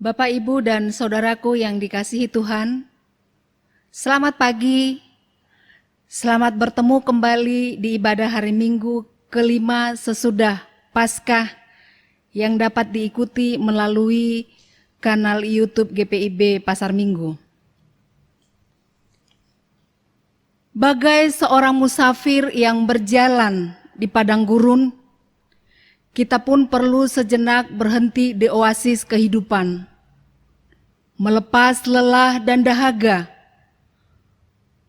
Bapak, Ibu, dan saudaraku yang dikasihi Tuhan, selamat pagi, selamat bertemu kembali di ibadah hari Minggu kelima sesudah Paskah yang dapat diikuti melalui kanal YouTube GPIB Pasar Minggu. Bagai seorang musafir yang berjalan di padang gurun, kita pun perlu sejenak berhenti di oasis kehidupan, melepas lelah dan dahaga,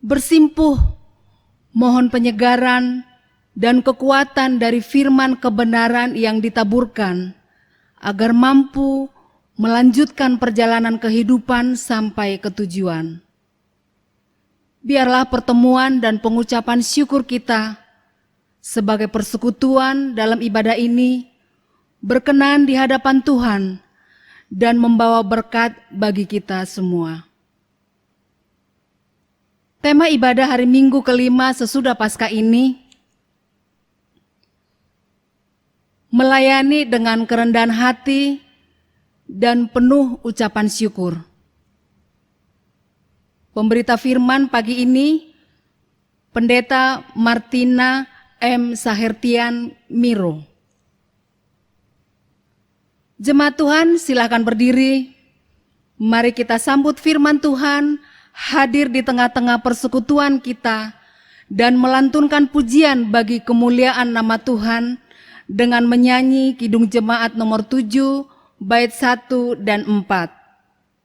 bersimpuh, mohon penyegaran dan kekuatan dari firman kebenaran yang ditaburkan, agar mampu melanjutkan perjalanan kehidupan sampai ke tujuan. Biarlah pertemuan dan pengucapan syukur kita sebagai persekutuan dalam ibadah ini berkenan di hadapan Tuhan dan membawa berkat bagi kita semua. Tema ibadah hari Minggu kelima sesudah Paskah ini melayani dengan kerendahan hati dan penuh ucapan syukur. Pemberita firman pagi ini, Pendeta Martina M. Sahertian Miro. Jemaat Tuhan, silakan berdiri. Mari kita sambut firman Tuhan hadir di tengah-tengah persekutuan kita dan melantunkan pujian bagi kemuliaan nama Tuhan dengan menyanyi Kidung Jemaat nomor 7, bait 1 dan 4.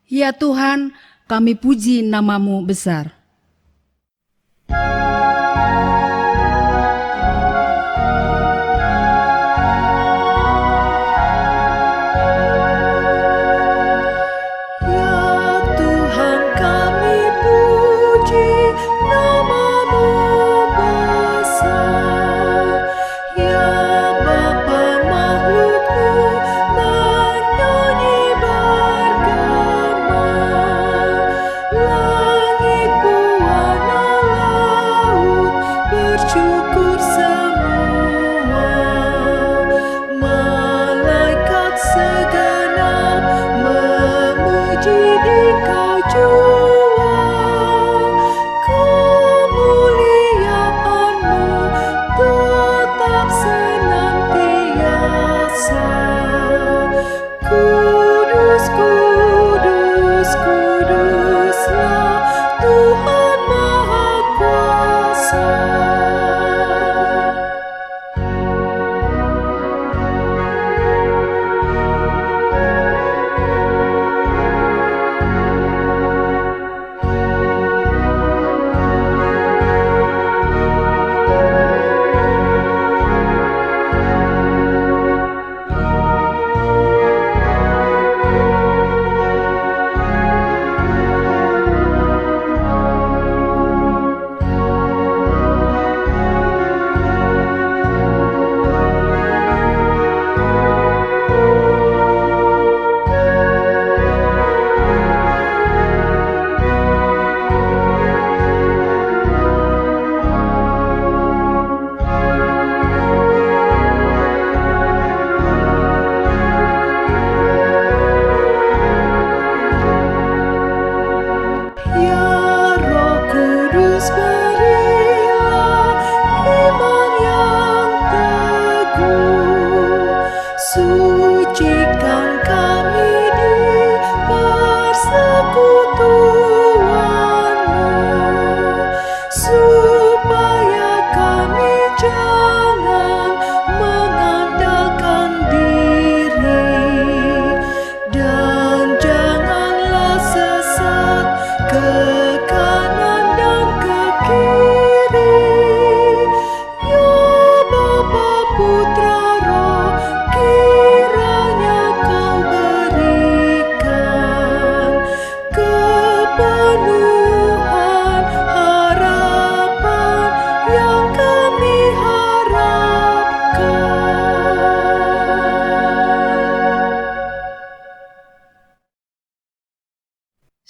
Ya Tuhan, kami puji nama-Mu besar.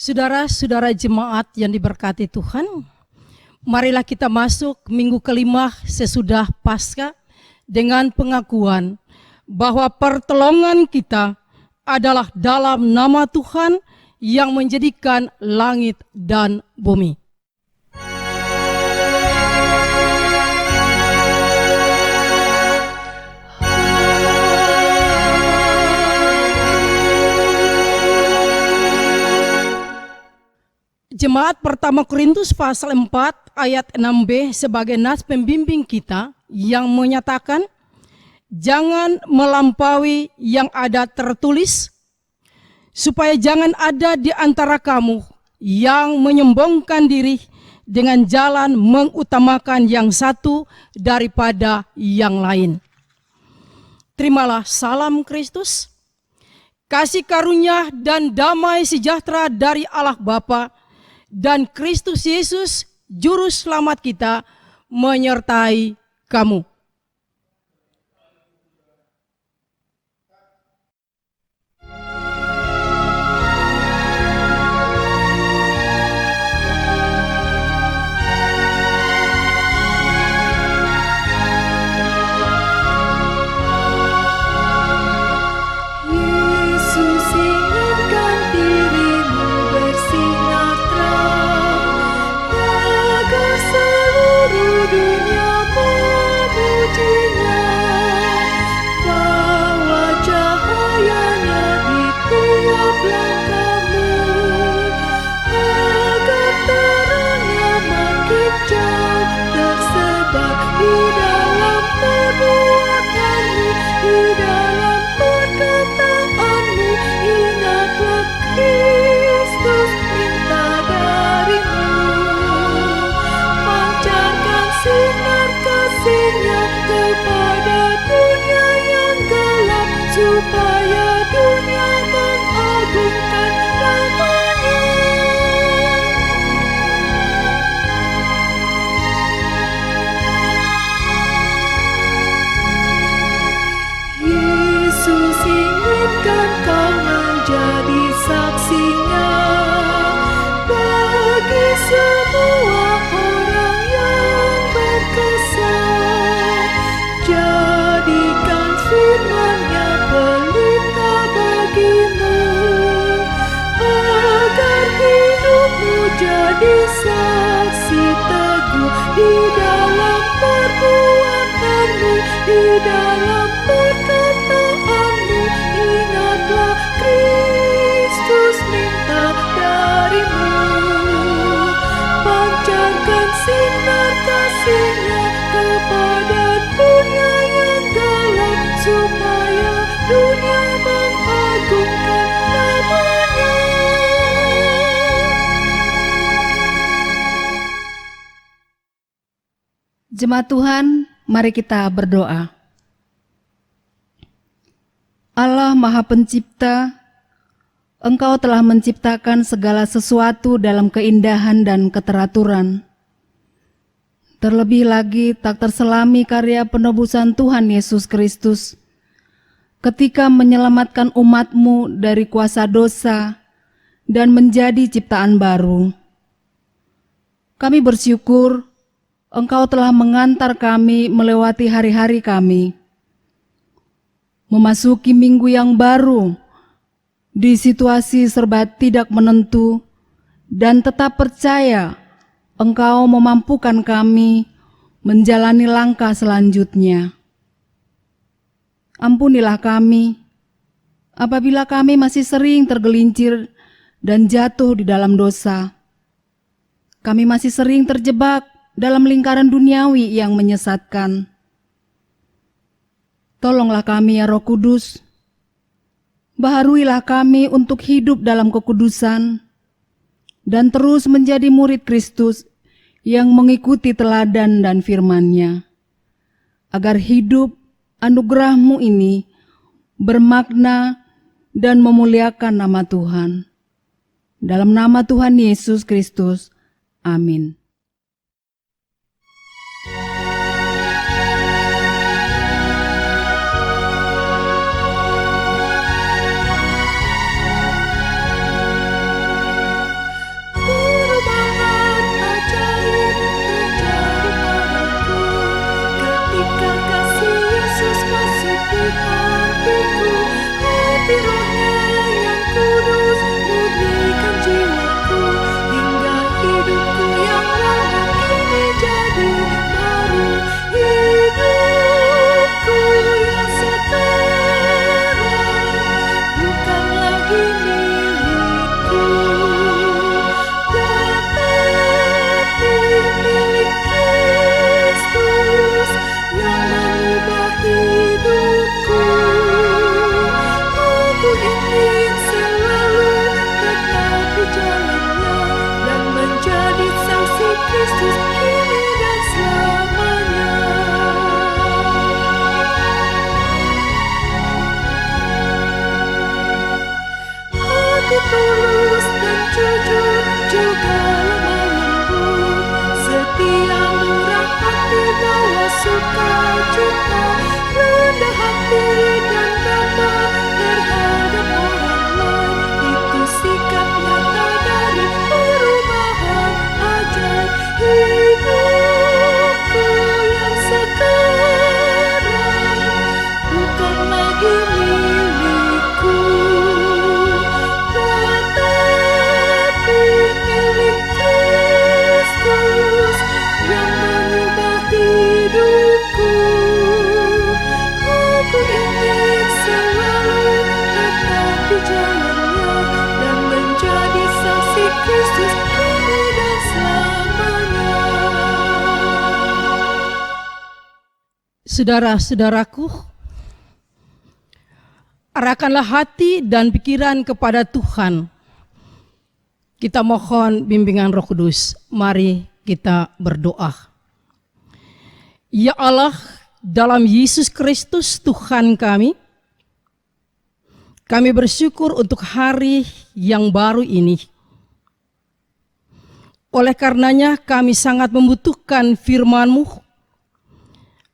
Saudara-saudara jemaat yang diberkati Tuhan, marilah kita masuk minggu kelima sesudah Paskah dengan pengakuan bahwa pertolongan kita adalah dalam nama Tuhan yang menjadikan langit dan bumi. Jemaat pertama Korintus pasal 4 ayat 6b sebagai nas pembimbing kita yang menyatakan, jangan melampaui yang ada tertulis, supaya jangan ada di antara kamu yang menyombongkan diri dengan jalan mengutamakan yang satu daripada yang lain. Terimalah salam Kristus, kasih karunia dan damai sejahtera dari Allah Bapa dan Kristus Yesus, Juru Selamat kita, menyertai kamu. Yesus inginkan dirimu bersinar terang, agar seluruh dunia memujinya. Bawa cahayanya di tiap langkahmu, agar terangnya makin jauh tersebar di dalam perbuatanmu, di dalam perkataanmu. Ingatlah Kristus minta darimu, pancarkan sinar kasih-Nya kepada dunia yang gelap, supaya dunia mengagungkan nama-Nya. Yesus inginkan kau menjadi saksinya bagi semua orang yang berkesan. Jadikan firman-Nya pelita bagimu, agar hidupmu jadi saksi teguh di dalam perbuatanmu, di dalam perkataanmu. Ingatlah Kristus minta darimu, pancarkan sinar kasih-Nya kepada dunia yang gelap, supaya dunia mengagungkan nama-Nya. Jemaat Tuhan, mari kita berdoa. Allah Maha Pencipta, Engkau telah menciptakan segala sesuatu dalam keindahan dan keteraturan. Terlebih lagi tak terselami karya penebusan Tuhan Yesus Kristus ketika menyelamatkan umat-Mu dari kuasa dosa dan menjadi ciptaan baru. Kami bersyukur Engkau telah mengantar kami melewati hari-hari kami, memasuki minggu yang baru di situasi serba tidak menentu, dan tetap percaya Engkau memampukan kami menjalani langkah selanjutnya. Ampunilah kami apabila kami masih sering tergelincir dan jatuh di dalam dosa. Kami masih sering terjebak dalam lingkaran duniawi yang menyesatkan. Tolonglah kami ya Roh Kudus, baharuilah kami untuk hidup dalam kekudusan dan terus menjadi murid Kristus yang mengikuti teladan dan firman-Nya, agar hidup anugerah-Mu ini bermakna dan memuliakan nama Tuhan. Dalam nama Tuhan Yesus Kristus, amin. Perubahan ajaib terjadi padaku ketika kasih Yesus masuk di hatiku. Hati rohnya Saudara-saudaraku, arahkanlah hati dan pikiran kepada Tuhan. Kita mohon bimbingan Roh Kudus. Mari kita berdoa. Ya Allah, dalam Yesus Kristus Tuhan kami bersyukur untuk hari yang baru ini. Oleh karenanya kami sangat membutuhkan firman-Mu,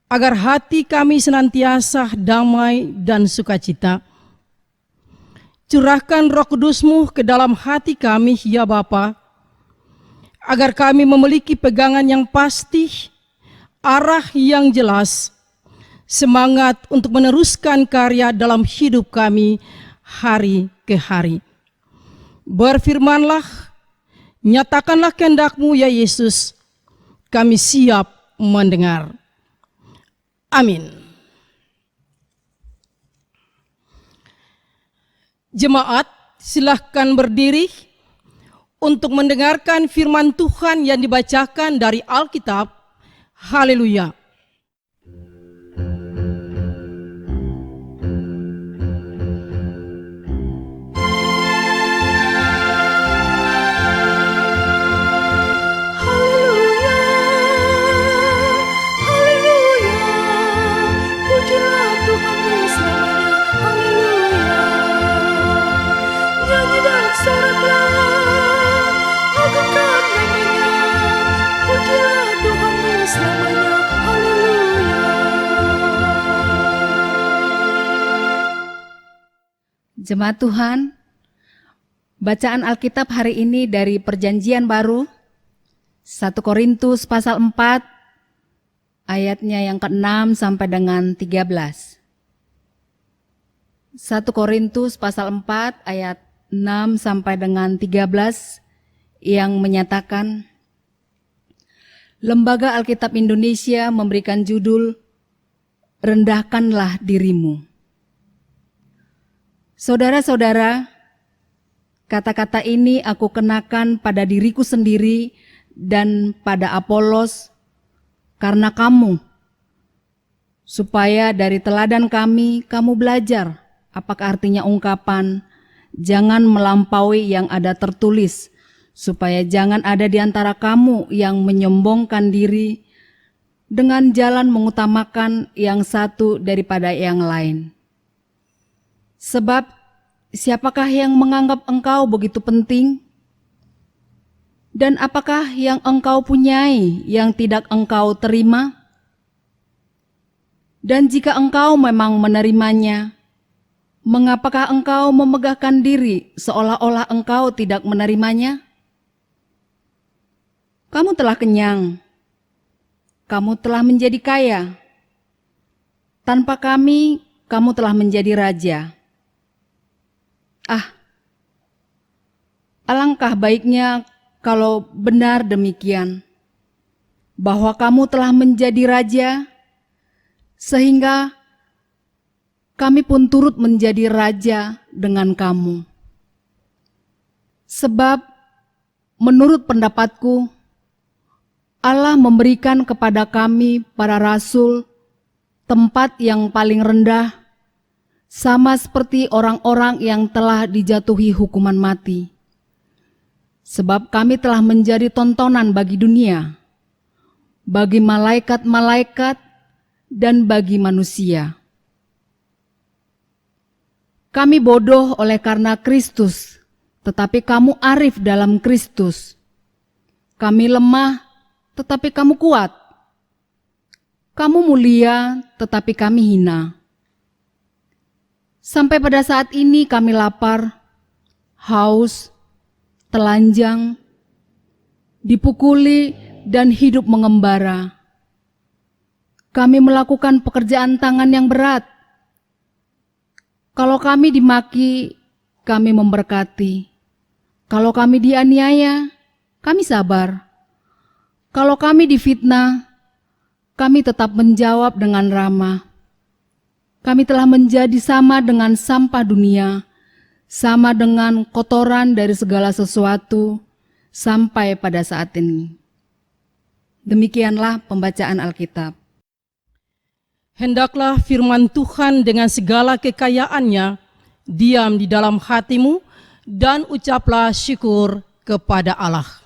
agar hati kami senantiasa damai dan sukacita. Curahkan Roh Kudus-Mu ke dalam hati kami, ya Bapa, agar kami memiliki pegangan yang pasti, arah yang jelas, semangat untuk meneruskan karya dalam hidup kami hari ke hari. Berfirmanlah, nyatakanlah kehendak-Mu ya Yesus, kami siap mendengar. Amin. Jemaat, silahkan berdiri untuk mendengarkan firman Tuhan yang dibacakan dari Alkitab. Haleluya. Jemaat Tuhan, bacaan Alkitab hari ini dari Perjanjian Baru, 1 Korintus pasal 4, ayatnya yang ke-6 sampai dengan 13. 1 Korintus pasal 4, ayat 6 sampai dengan 13, yang menyatakan, Lembaga Alkitab Indonesia memberikan judul, Rendahkanlah Dirimu. Saudara-saudara, kata-kata ini aku kenakan pada diriku sendiri dan pada Apolos karena kamu, supaya dari teladan kami kamu belajar apakah artinya ungkapan jangan melampaui yang ada tertulis, supaya jangan ada di antara kamu yang menyombongkan diri dengan jalan mengutamakan yang satu daripada yang lain. Sebab siapakah yang menganggap engkau begitu penting? Dan apakah yang engkau punyai yang tidak engkau terima? Dan jika engkau memang menerimanya, mengapakah engkau memegahkan diri seolah-olah engkau tidak menerimanya? Kamu telah kenyang, kamu telah menjadi kaya. Tanpa kami, kamu telah menjadi raja. Alangkah baiknya kalau benar demikian, bahwa kamu telah menjadi raja, sehingga kami pun turut menjadi raja dengan kamu. Sebab menurut pendapatku, Allah memberikan kepada kami para rasul tempat yang paling rendah, sama seperti orang-orang yang telah dijatuhi hukuman mati. Sebab kami telah menjadi tontonan bagi dunia, bagi malaikat-malaikat, dan bagi manusia. Kami bodoh oleh karena Kristus, tetapi kamu arif dalam Kristus. Kami lemah, tetapi kamu kuat. Kamu mulia, tetapi kami hina. Sampai pada saat ini kami lapar, haus, telanjang, dipukuli, dan hidup mengembara. Kami melakukan pekerjaan tangan yang berat. Kalau kami dimaki, kami memberkati. Kalau kami dianiaya, kami sabar. Kalau kami difitnah, kami tetap menjawab dengan ramah. Kami telah menjadi sama dengan sampah dunia, sama dengan kotoran dari segala sesuatu, sampai pada saat ini. Demikianlah pembacaan Alkitab. hendaklah firman Tuhan dengan segala kekayaannya diam di dalam hatimu dan ucaplah syukur kepada Allah.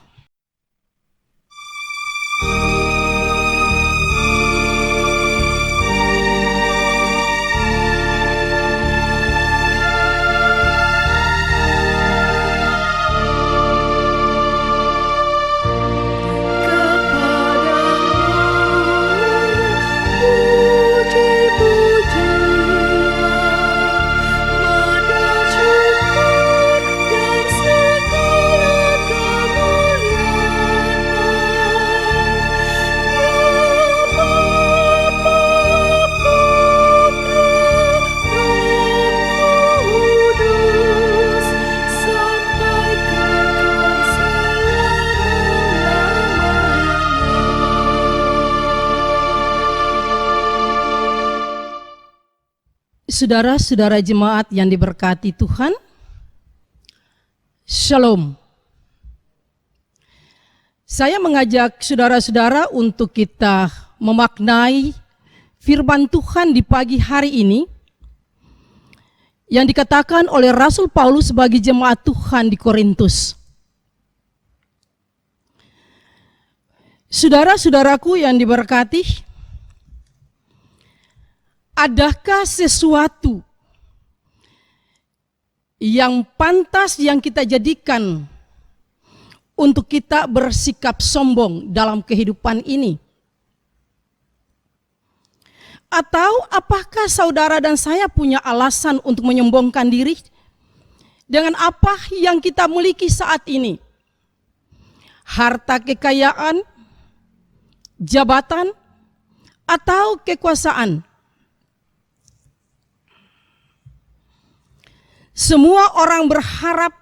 Saudara-saudara jemaat yang diberkati Tuhan, Shalom. Saya mengajak saudara-saudara untuk kita memaknai firman Tuhan di pagi hari ini yang dikatakan oleh Rasul Paulus bagi jemaat Tuhan di Korintus. Saudara-saudaraku yang diberkati, adakah sesuatu yang pantas yang kita jadikan untuk kita bersikap sombong dalam kehidupan ini? Atau apakah saudara dan saya punya alasan untuk menyombongkan diri dengan apa yang kita miliki saat ini? Harta kekayaan, jabatan, atau kekuasaan? Semua orang berharap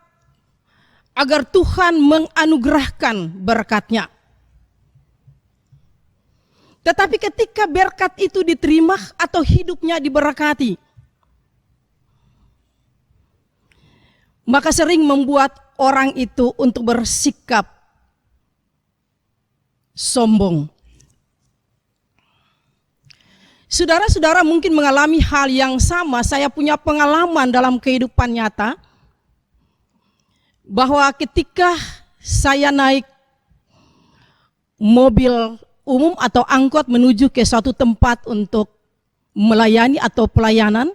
agar Tuhan menganugerahkan berkat-Nya. Tetapi ketika berkat itu diterima atau hidupnya diberkati, maka sering membuat orang itu untuk bersikap sombong. Saudara-saudara mungkin mengalami hal yang sama. Saya punya pengalaman dalam kehidupan nyata bahwa ketika saya naik mobil umum atau angkot menuju ke suatu tempat untuk melayani atau pelayanan,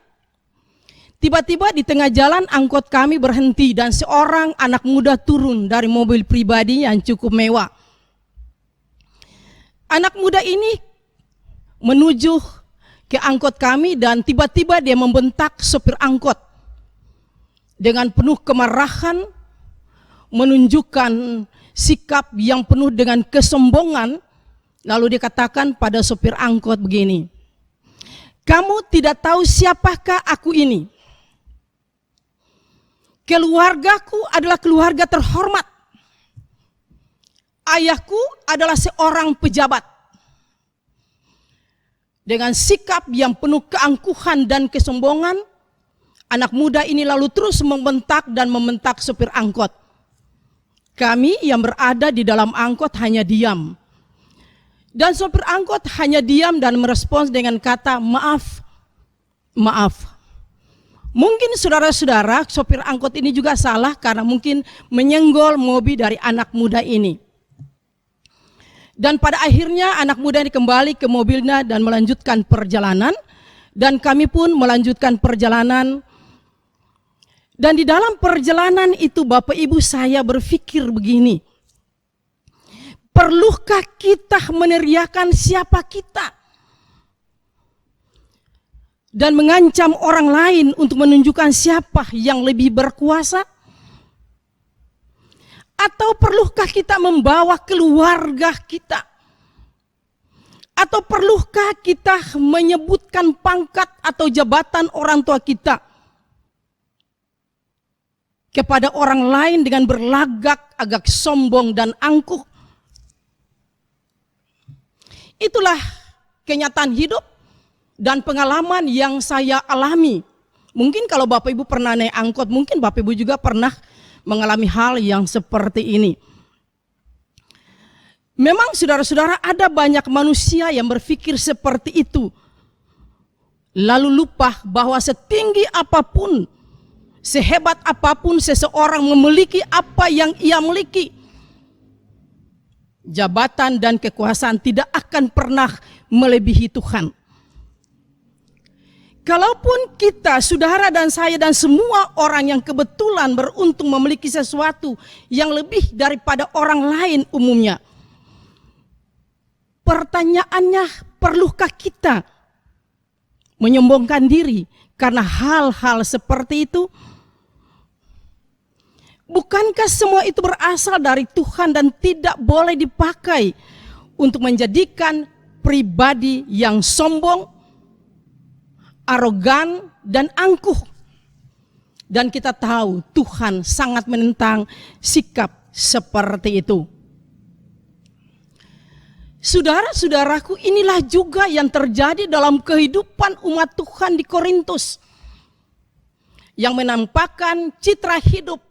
tiba-tiba di tengah jalan angkot kami berhenti dan seorang anak muda turun dari mobil pribadi yang cukup mewah. Anak muda ini menuju ke angkot kami dan tiba-tiba dia membentak sopir angkot dengan penuh kemarahan, menunjukkan sikap yang penuh dengan kesombongan. Lalu dia katakan pada sopir angkot begini, "Kamu tidak tahu siapakah aku ini? Keluargaku adalah keluarga terhormat. Ayahku adalah seorang pejabat." Dengan sikap yang penuh keangkuhan dan kesombongan, anak muda ini lalu terus membentak dan membentak sopir angkot. Kami yang berada di dalam angkot hanya diam. Dan sopir angkot hanya diam dan merespons dengan kata, "Maaf, maaf." Mungkin saudara-saudara, sopir angkot ini juga salah karena mungkin menyenggol mobil dari anak muda ini. Dan pada akhirnya anak muda ini kembali ke mobilnya dan melanjutkan perjalanan. Dan kami pun melanjutkan perjalanan. Dan di dalam perjalanan itu Bapak Ibu saya berpikir begini, perlukah kita meneriakan siapa kita? Dan mengancam orang lain untuk menunjukkan siapa yang lebih berkuasa? Atau perlukah kita membawa keluarga kita? Atau perlukah kita menyebutkan pangkat atau jabatan orang tua kita kepada orang lain dengan berlagak agak sombong dan angkuh? Itulah kenyataan hidup dan pengalaman yang saya alami. Mungkin kalau Bapak Ibu pernah naik angkot, mungkin Bapak Ibu juga pernah mengalami hal yang seperti ini. Memang saudara-saudara ada banyak manusia yang berpikir seperti itu. lalu lupa bahwa setinggi apapun, sehebat apapun seseorang memiliki apa yang ia miliki, jabatan dan kekuasaan tidak akan pernah melebihi Tuhan. Kalaupun kita, saudara dan saya dan semua orang yang kebetulan beruntung memiliki sesuatu yang lebih daripada orang lain umumnya, pertanyaannya, perlukah kita menyombongkan diri karena hal-hal seperti itu? Bukankah semua itu berasal dari Tuhan dan tidak boleh dipakai untuk menjadikan pribadi yang sombong, arogan, dan angkuh? Dan kita tahu Tuhan sangat menentang sikap seperti itu. Saudara-saudaraku, inilah juga yang terjadi dalam kehidupan umat Tuhan di Korintus, yang menampakkan citra hidup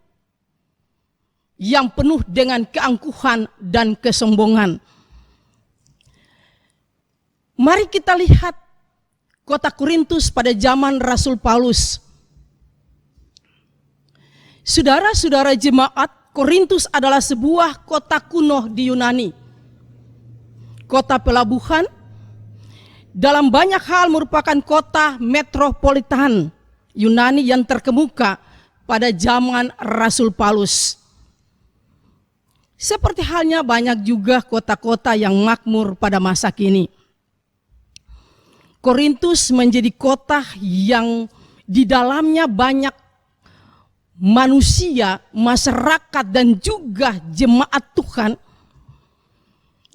yang penuh dengan keangkuhan dan kesombongan. Mari kita lihat kota Korintus pada zaman Rasul Paulus. Saudara-saudara jemaat, Korintus adalah sebuah kota kuno di Yunani. Kota pelabuhan, dalam banyak hal merupakan kota metropolitan Yunani yang terkemuka pada zaman Rasul Paulus. Seperti halnya banyak juga kota-kota yang makmur pada masa kini. Korintus menjadi kota yang di dalamnya banyak manusia, masyarakat, dan juga jemaat Tuhan.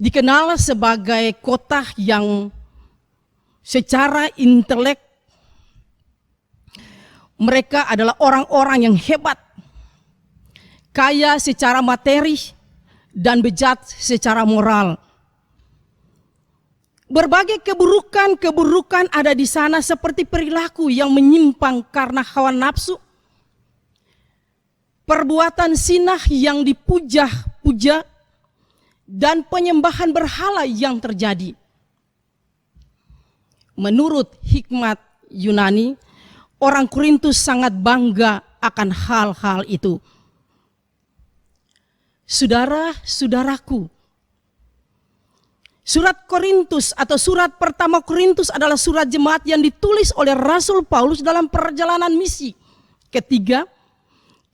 Dikenal sebagai kota yang secara intelek mereka adalah orang-orang yang hebat, kaya secara materi, dan bejat secara moral. Berbagai keburukan ada di sana, seperti perilaku yang menyimpang karena hawa nafsu, perbuatan sinah yang dipuja-puja, dan penyembahan berhala yang terjadi. Menurut hikmat Yunani, orang Korintus sangat bangga akan hal-hal itu. Saudara-saudaraku, surat Korintus atau surat pertama Korintus adalah surat jemaat yang ditulis oleh Rasul Paulus dalam perjalanan misi ketiga,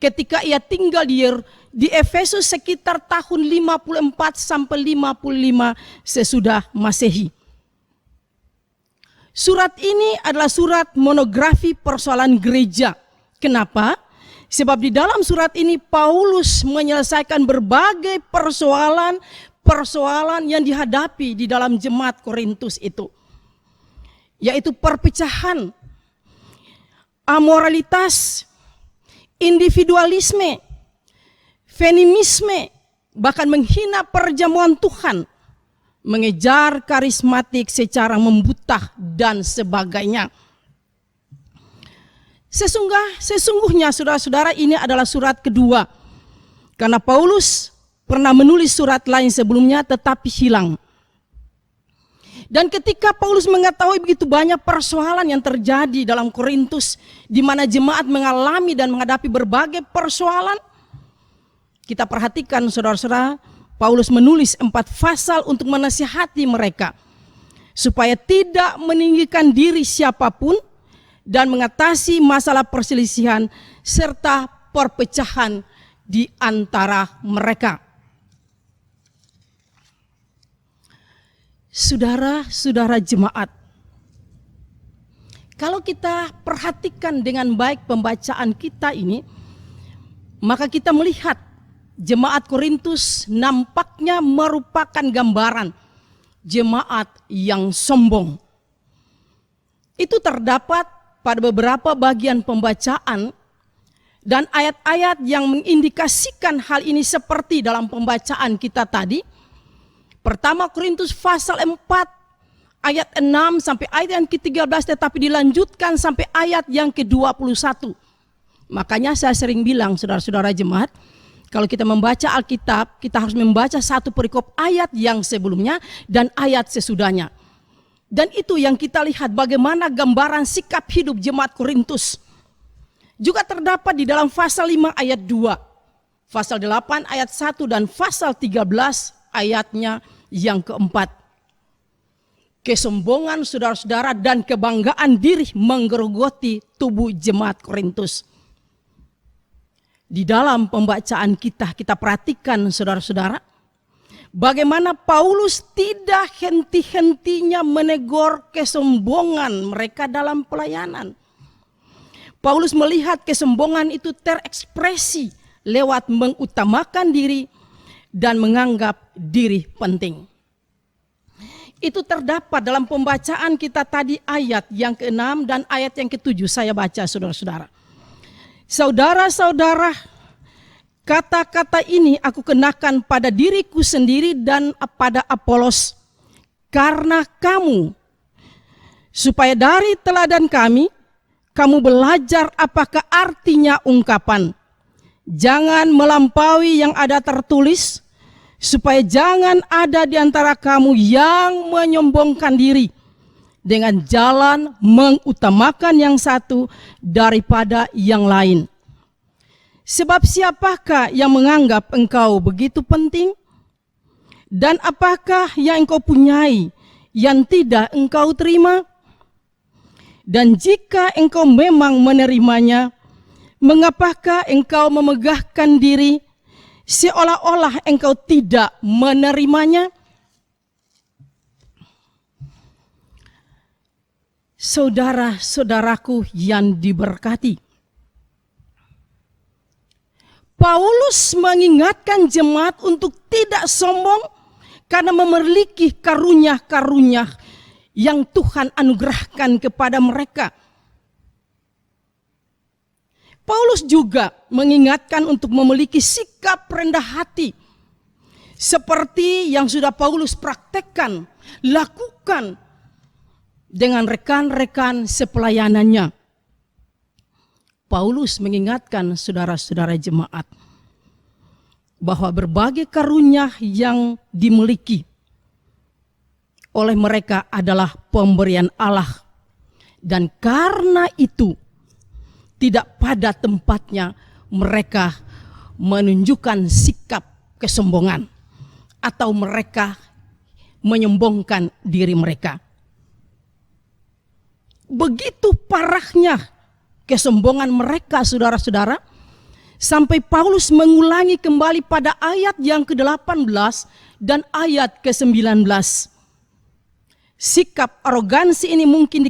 ketika ia tinggal di Efesus sekitar tahun 54 sampai 55 sesudah Masehi. Surat ini adalah surat monografi persoalan gereja. Kenapa? Sebab di dalam surat ini Paulus menyelesaikan berbagai persoalan yang dihadapi di dalam jemaat Korintus itu, yaitu perpecahan, amoralitas, individualisme, feminisme, bahkan menghina perjamuan Tuhan, mengejar karismatik secara membutah, dan sebagainya. Sesungguhnya saudara-saudara, ini adalah surat kedua, karena Paulus pernah menulis surat lain sebelumnya tetapi hilang. Dan ketika Paulus mengetahui begitu banyak persoalan yang terjadi dalam Korintus, di mana jemaat mengalami dan menghadapi berbagai persoalan, kita perhatikan saudara-saudara, Paulus menulis 4 pasal untuk menasihati mereka supaya tidak meninggikan diri siapapun dan mengatasi masalah perselisihan serta perpecahan di antara mereka. Saudara-saudara jemaat, kalau kita perhatikan dengan baik pembacaan kita ini, maka kita melihat jemaat Korintus nampaknya merupakan gambaran jemaat yang sombong. Itu terdapat pada beberapa bagian pembacaan dan ayat-ayat yang mengindikasikan hal ini, seperti dalam pembacaan kita tadi. Pertama Korintus pasal 4 ayat 6 sampai ayat yang ke-13, tetapi dilanjutkan sampai ayat yang ke-21. Makanya saya sering bilang saudara-saudara jemaat, kalau kita membaca Alkitab, kita harus membaca satu perikop ayat yang sebelumnya dan ayat sesudahnya. Dan itu yang kita lihat bagaimana gambaran sikap hidup jemaat Korintus. Juga terdapat di dalam pasal 5 ayat 2, pasal 8 ayat 1 dan pasal 13 ayatnya yang keempat. Kesombongan saudara-saudara dan kebanggaan diri menggerogoti tubuh jemaat Korintus. Di dalam pembacaan kita perhatikan saudara-saudara, bagaimana Paulus tidak henti-hentinya menegur kesombongan mereka dalam pelayanan. Paulus melihat kesombongan itu terekspresi lewat mengutamakan diri dan menganggap diri penting. Itu terdapat dalam pembacaan kita tadi ayat yang ke-6 dan ayat yang ke-7 saya baca saudara-saudara. Saudara-saudara, kata-kata ini aku kenakan pada diriku sendiri dan pada Apolos karena kamu, supaya dari teladan kami, kamu belajar apakah artinya ungkapan. Jangan melampaui yang ada tertulis, supaya jangan ada di antara kamu yang menyombongkan diri dengan jalan mengutamakan yang satu daripada yang lain. Sebab siapakah yang menganggap engkau begitu penting? Dan apakah yang engkau punyai yang tidak engkau terima? Dan jika engkau memang menerimanya, mengapakah engkau memegahkan diri seolah-olah engkau tidak menerimanya? Saudara-saudaraku yang diberkati, Paulus mengingatkan jemaat untuk tidak sombong karena memiliki karunia-karunia yang Tuhan anugerahkan kepada mereka. Paulus juga mengingatkan untuk memiliki sikap rendah hati seperti yang sudah Paulus praktekkan, lakukan dengan rekan-rekan sepelayanannya. Paulus mengingatkan saudara-saudara jemaat bahwa berbagai karunia yang dimiliki oleh mereka adalah pemberian Allah, dan karena itu tidak pada tempatnya mereka menunjukkan sikap kesombongan atau mereka menyombongkan diri mereka. Begitu parahnya kesombongan mereka saudara-saudara, sampai Paulus mengulangi kembali pada ayat yang ke-18 dan ayat ke-19. Sikap arogansi ini mungkin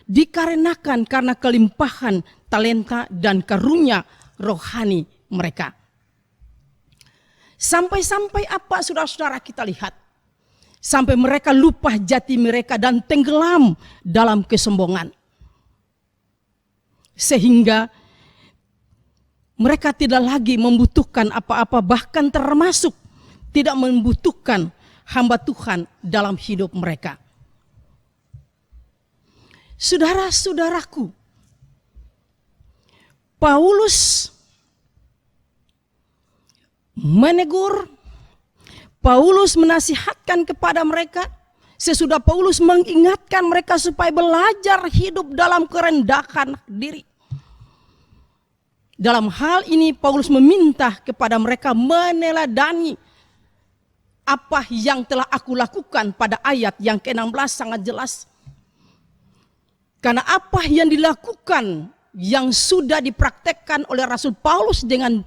dikarenakan karena kelimpahan talenta dan karunia rohani mereka. Sampai-sampai apa saudara-saudara kita lihat? Sampai mereka lupa jati mereka dan tenggelam dalam kesombongan. Sehingga mereka tidak lagi membutuhkan apa-apa, bahkan termasuk tidak membutuhkan hamba Tuhan dalam hidup mereka. Saudara-saudaraku, Paulus menegur, Paulus menasihatkan kepada mereka. Sesudah Paulus mengingatkan mereka supaya belajar hidup dalam kerendahan diri. Dalam hal ini Paulus meminta kepada mereka meneladani apa yang telah aku lakukan pada ayat yang ke-16 sangat jelas. Karena apa yang dilakukan yang sudah dipraktekkan oleh Rasul Paulus dengan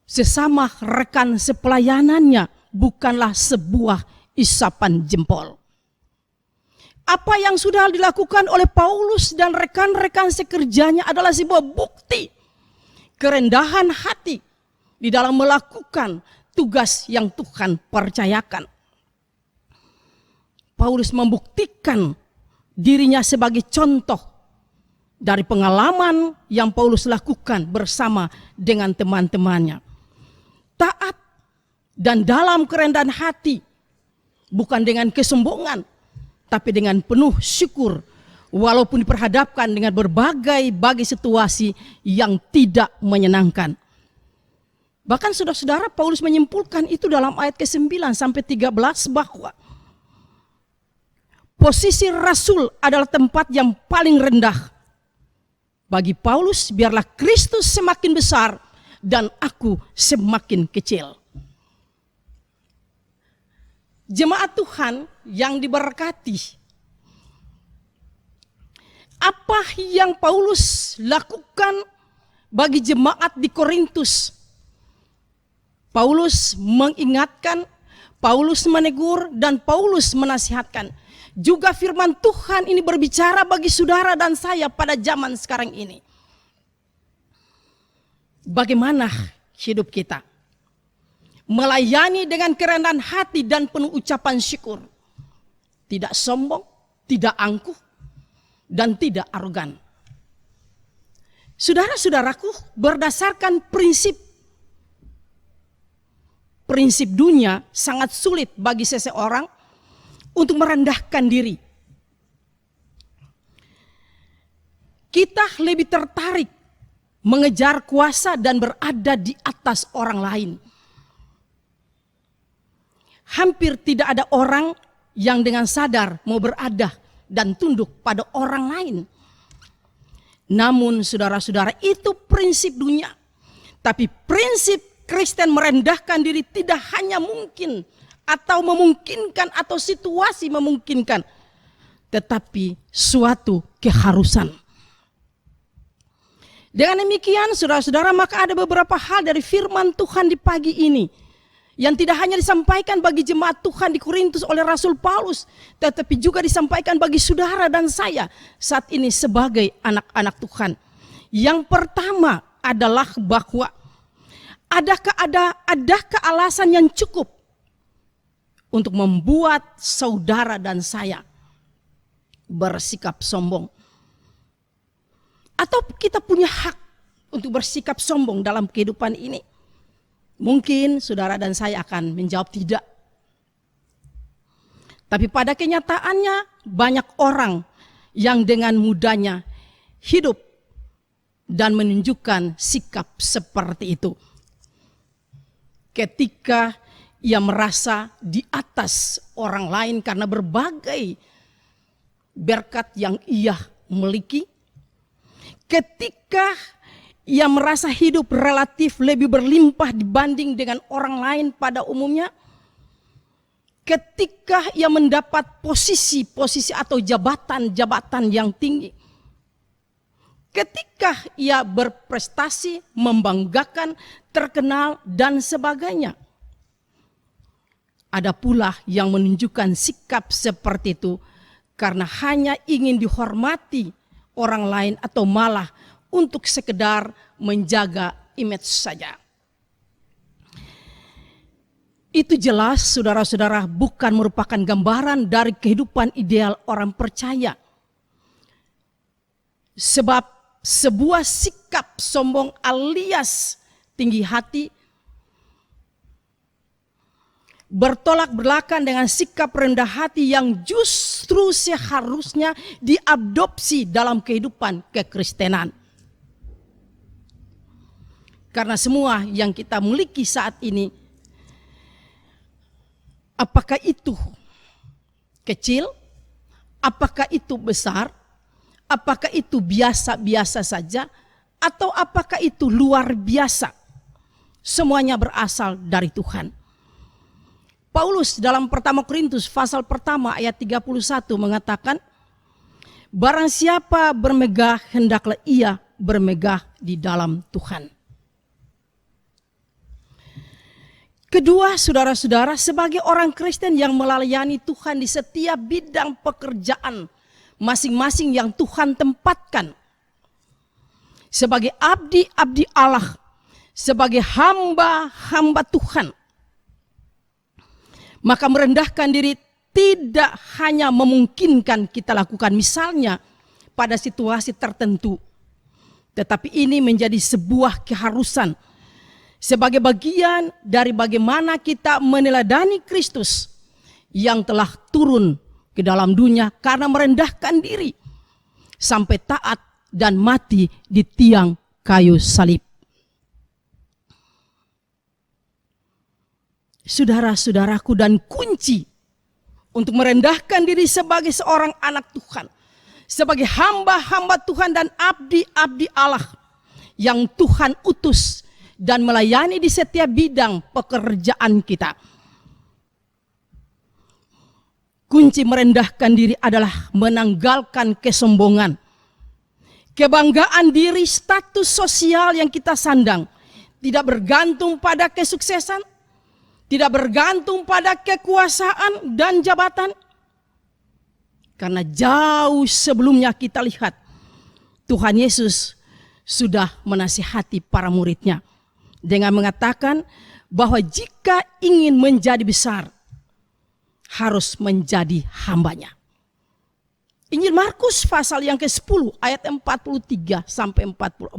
sesama rekan sepelayanannya bukanlah sebuah isapan jempol. Apa yang sudah dilakukan oleh Paulus dan rekan-rekan sekerjanya adalah sebuah bukti kerendahan hati di dalam melakukan tugas yang Tuhan percayakan. Paulus membuktikan dirinya sebagai contoh dari pengalaman yang Paulus lakukan bersama dengan teman-temannya. Taat dan dalam kerendahan hati, bukan dengan kesombongan, tapi dengan penuh syukur, walaupun diperhadapkan dengan berbagai situasi yang tidak menyenangkan. Bahkan saudara-saudara, Paulus menyimpulkan itu dalam ayat ke-9 sampai 13 bahwa posisi rasul adalah tempat yang paling rendah. Bagi Paulus, biarlah Kristus semakin besar dan aku semakin kecil. Jemaat Tuhan yang diberkati, apa yang Paulus lakukan bagi jemaat di Korintus? Paulus mengingatkan, Paulus menegur, dan Paulus menasihatkan. Juga firman Tuhan ini berbicara bagi saudara dan saya pada zaman sekarang ini. Bagaimana hidup kita? Melayani dengan kerendahan hati dan penuh ucapan syukur. Tidak sombong, tidak angkuh, dan tidak arogan. Saudara-saudaraku, berdasarkan prinsip dunia sangat sulit bagi seseorang untuk merendahkan diri. Kita lebih tertarik mengejar kuasa dan berada di atas orang lain. Hampir tidak ada orang yang dengan sadar mau berada dan tunduk pada orang lain. Namun saudara-saudara, itu prinsip dunia. Tapi prinsip Kristen merendahkan diri tidak hanya mungkin atau memungkinkan atau situasi memungkinkan, tetapi suatu keharusan. Dengan demikian saudara-saudara, maka ada beberapa hal dari firman Tuhan di pagi ini yang tidak hanya disampaikan bagi jemaat Tuhan di Korintus oleh Rasul Paulus, tetapi juga disampaikan bagi saudara dan saya saat ini sebagai anak-anak Tuhan. Yang pertama adalah bahwa adakah alasan yang cukup untuk membuat saudara dan saya bersikap sombong? Atau kita punya hak untuk bersikap sombong dalam kehidupan ini? Mungkin saudara dan saya akan menjawab tidak. Tapi pada kenyataannya banyak orang yang dengan mudahnya hidup dan menunjukkan sikap seperti itu. Ketika ia merasa di atas orang lain karena berbagai berkat yang ia miliki. Ketika ia merasa hidup relatif lebih berlimpah dibanding dengan orang lain pada umumnya. Ketika ia mendapat posisi atau jabatan yang tinggi. Ketika ia berprestasi, membanggakan, terkenal, dan sebagainya. Ada pula yang menunjukkan sikap seperti itu karena hanya ingin dihormati orang lain atau malah untuk sekedar menjaga image saja. Itu jelas saudara-saudara bukan merupakan gambaran dari kehidupan ideal orang percaya. Sebab sebuah sikap sombong alias tinggi hati bertolak belakang dengan sikap rendah hati yang justru seharusnya diadopsi dalam kehidupan kekristenan. Karena semua yang kita miliki saat ini, apakah itu kecil, apakah itu besar, apakah itu biasa-biasa saja, atau apakah itu luar biasa, semuanya berasal dari Tuhan. Paulus dalam 1 Korintus pasal pertama ayat 31 mengatakan, barang siapa bermegah, hendaklah ia bermegah di dalam Tuhan. Kedua, saudara-saudara, sebagai orang Kristen yang melayani Tuhan di setiap bidang pekerjaan masing-masing yang Tuhan tempatkan, sebagai abdi-abdi Allah, sebagai hamba-hamba Tuhan, maka merendahkan diri tidak hanya memungkinkan kita lakukan misalnya pada situasi tertentu, tetapi ini menjadi sebuah keharusan sebagai bagian dari bagaimana kita meneladani Kristus yang telah turun ke dalam dunia karena merendahkan diri sampai taat dan mati di tiang kayu salib. Saudara-saudaraku, dan kunci untuk merendahkan diri sebagai seorang anak Tuhan, sebagai hamba-hamba Tuhan dan abdi-abdi Allah yang Tuhan utus dan melayani di setiap bidang pekerjaan kita. Kunci merendahkan diri adalah menanggalkan kesombongan, kebanggaan diri, status sosial yang kita sandang, tidak bergantung pada kesuksesan, tidak bergantung pada kekuasaan dan jabatan. Karena jauh sebelumnya kita lihat Tuhan Yesus sudah menasihati para muridnya dengan mengatakan bahwa jika ingin menjadi besar, harus menjadi hambanya. Injil Markus pasal yang ke-10 ayat 43 sampai 44.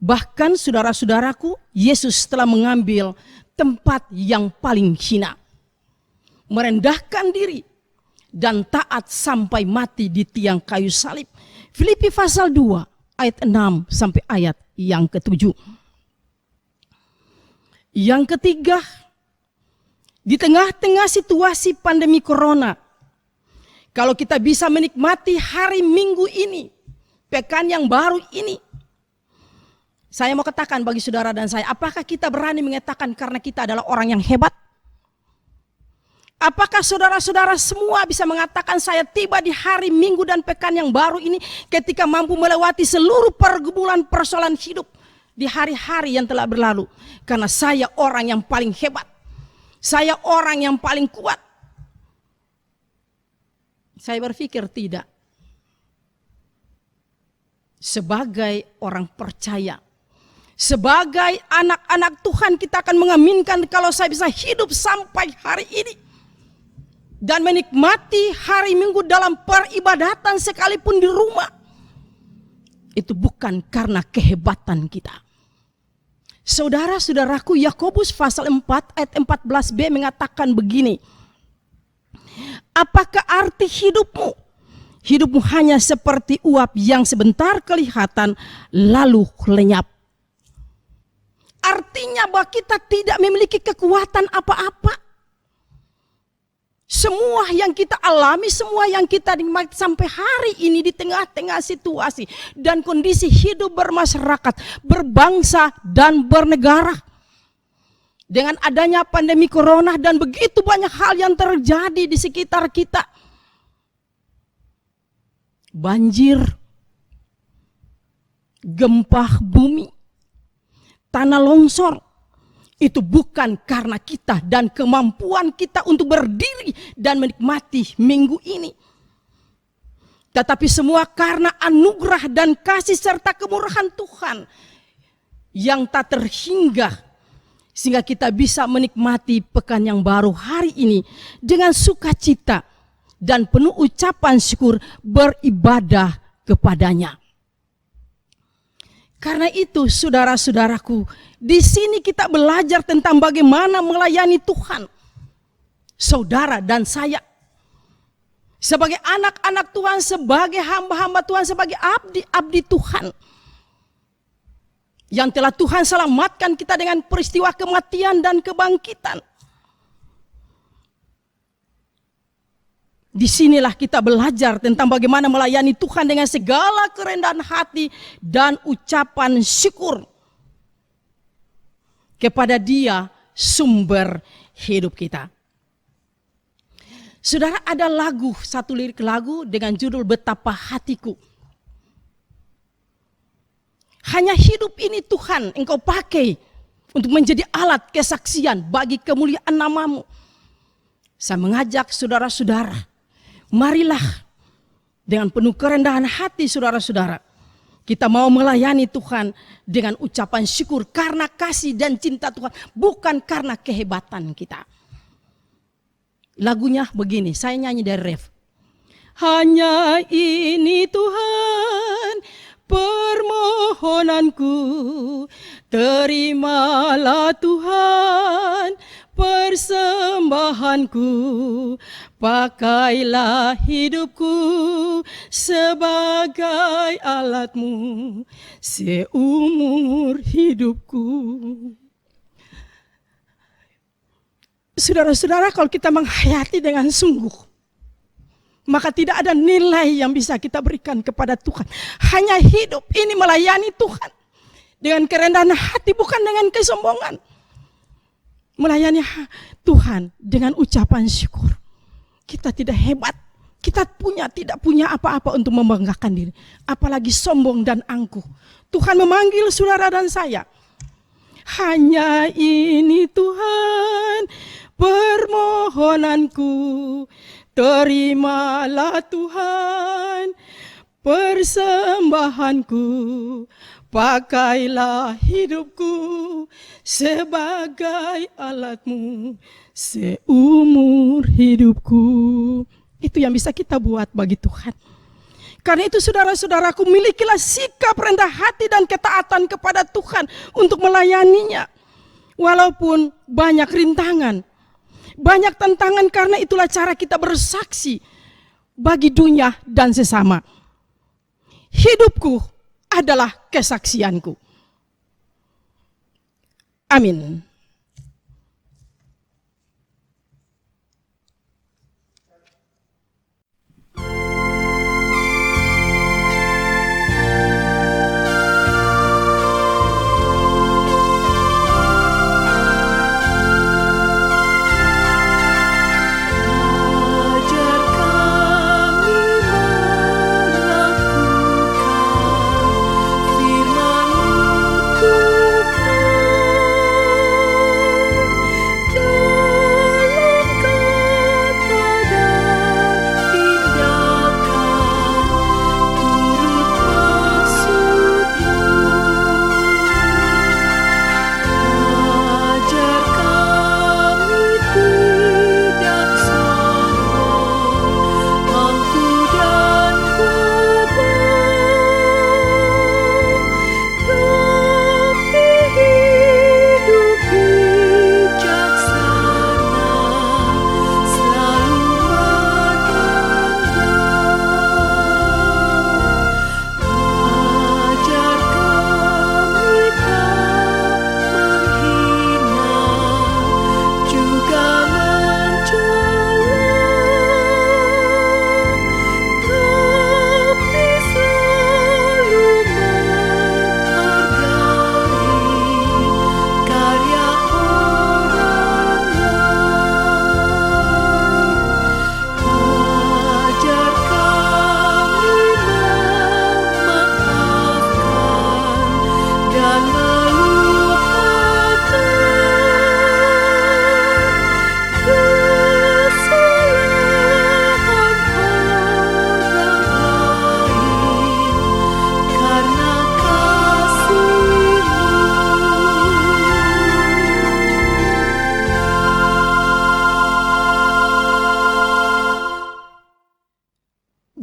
Bahkan saudara-saudaraku, Yesus telah mengambil tempat yang paling hina, merendahkan diri dan taat sampai mati di tiang kayu salib. Filipi pasal 2 ayat 6 sampai ayat yang ke-7. Yang ketiga, di tengah-tengah situasi pandemi corona, kalau kita bisa menikmati hari Minggu ini, pekan yang baru ini, saya mau katakan bagi saudara dan saya, apakah kita berani mengatakan karena kita adalah orang yang hebat? Apakah saudara-saudara semua bisa mengatakan saya tiba di hari Minggu dan pekan yang baru ini ketika mampu melewati seluruh pergumulan persoalan hidup di hari-hari yang telah berlalu? Karena saya orang yang paling hebat. Saya orang yang paling kuat. Saya berpikir tidak. Sebagai orang percaya, sebagai anak-anak Tuhan, kita akan mengaminkan kalau saya bisa hidup sampai hari ini dan menikmati hari Minggu dalam peribadatan sekalipun di rumah, itu bukan karena kehebatan kita. Saudara-saudaraku, Yakobus pasal 4 ayat 14b mengatakan begini. Apakah arti hidupmu? Hidupmu hanya seperti uap yang sebentar kelihatan lalu lenyap. Artinya bahwa kita tidak memiliki kekuatan apa-apa. Semua yang kita alami, semua yang kita nikmati sampai hari ini di tengah-tengah situasi dan kondisi hidup bermasyarakat, berbangsa dan bernegara. Dengan adanya pandemi corona dan begitu banyak hal yang terjadi di sekitar kita. Banjir, gempa bumi, tanah longsor. Itu bukan karena kita dan kemampuan kita untuk berdiri dan menikmati minggu ini. Tetapi semua karena anugerah dan kasih serta kemurahan Tuhan yang tak terhingga. Sehingga kita bisa menikmati pekan yang baru hari ini dengan sukacita dan penuh ucapan syukur beribadah kepadanya. Karena itu saudara-saudaraku, di sini kita belajar tentang bagaimana melayani Tuhan. Saudara dan saya, sebagai anak-anak Tuhan, sebagai hamba-hamba Tuhan, sebagai abdi-abdi Tuhan, yang telah Tuhan selamatkan kita dengan peristiwa kematian dan kebangkitan. Disinilah kita belajar tentang bagaimana melayani Tuhan dengan segala kerendahan hati dan ucapan syukur kepada Dia sumber hidup kita. Saudara, ada lagu, satu lirik lagu dengan judul Betapa Hatiku. Hanya hidup ini Tuhan Engkau pakai untuk menjadi alat kesaksian bagi kemuliaan nama-Mu. Saya mengajak saudara-saudara, marilah dengan penuh kerendahan hati saudara-saudara, kita mau melayani Tuhan dengan ucapan syukur karena kasih dan cinta Tuhan, bukan karena kehebatan kita. Lagunya begini, saya nyanyi dari ref. Hanya ini Tuhan permohonanku, terimalah Tuhan persembahanku, pakailah hidupku sebagai alat-Mu seumur hidupku. Saudara-saudara, kalau kita menghayati dengan sungguh, maka tidak ada nilai yang bisa kita berikan kepada Tuhan. Hanya hidup ini melayani Tuhan dengan kerendahan hati, bukan dengan kesombongan. Melayani Tuhan dengan ucapan syukur. Kita tidak hebat, kita tidak punya apa-apa untuk membanggakan diri, apalagi sombong dan angkuh. Tuhan memanggil saudara dan saya. Hanya ini Tuhan permohonanku, terimalah Tuhan persembahanku, pakailah hidupku sebagai alatmu seumur hidupku. Itu yang bisa kita buat bagi Tuhan. Karena itu saudara-saudaraku, milikilah sikap rendah hati dan ketaatan kepada Tuhan untuk melayaninya. Walaupun banyak rintangan, banyak tantangan, karena itulah cara kita bersaksi bagi dunia dan sesama. Hidupku adalah kesaksianku. Amin.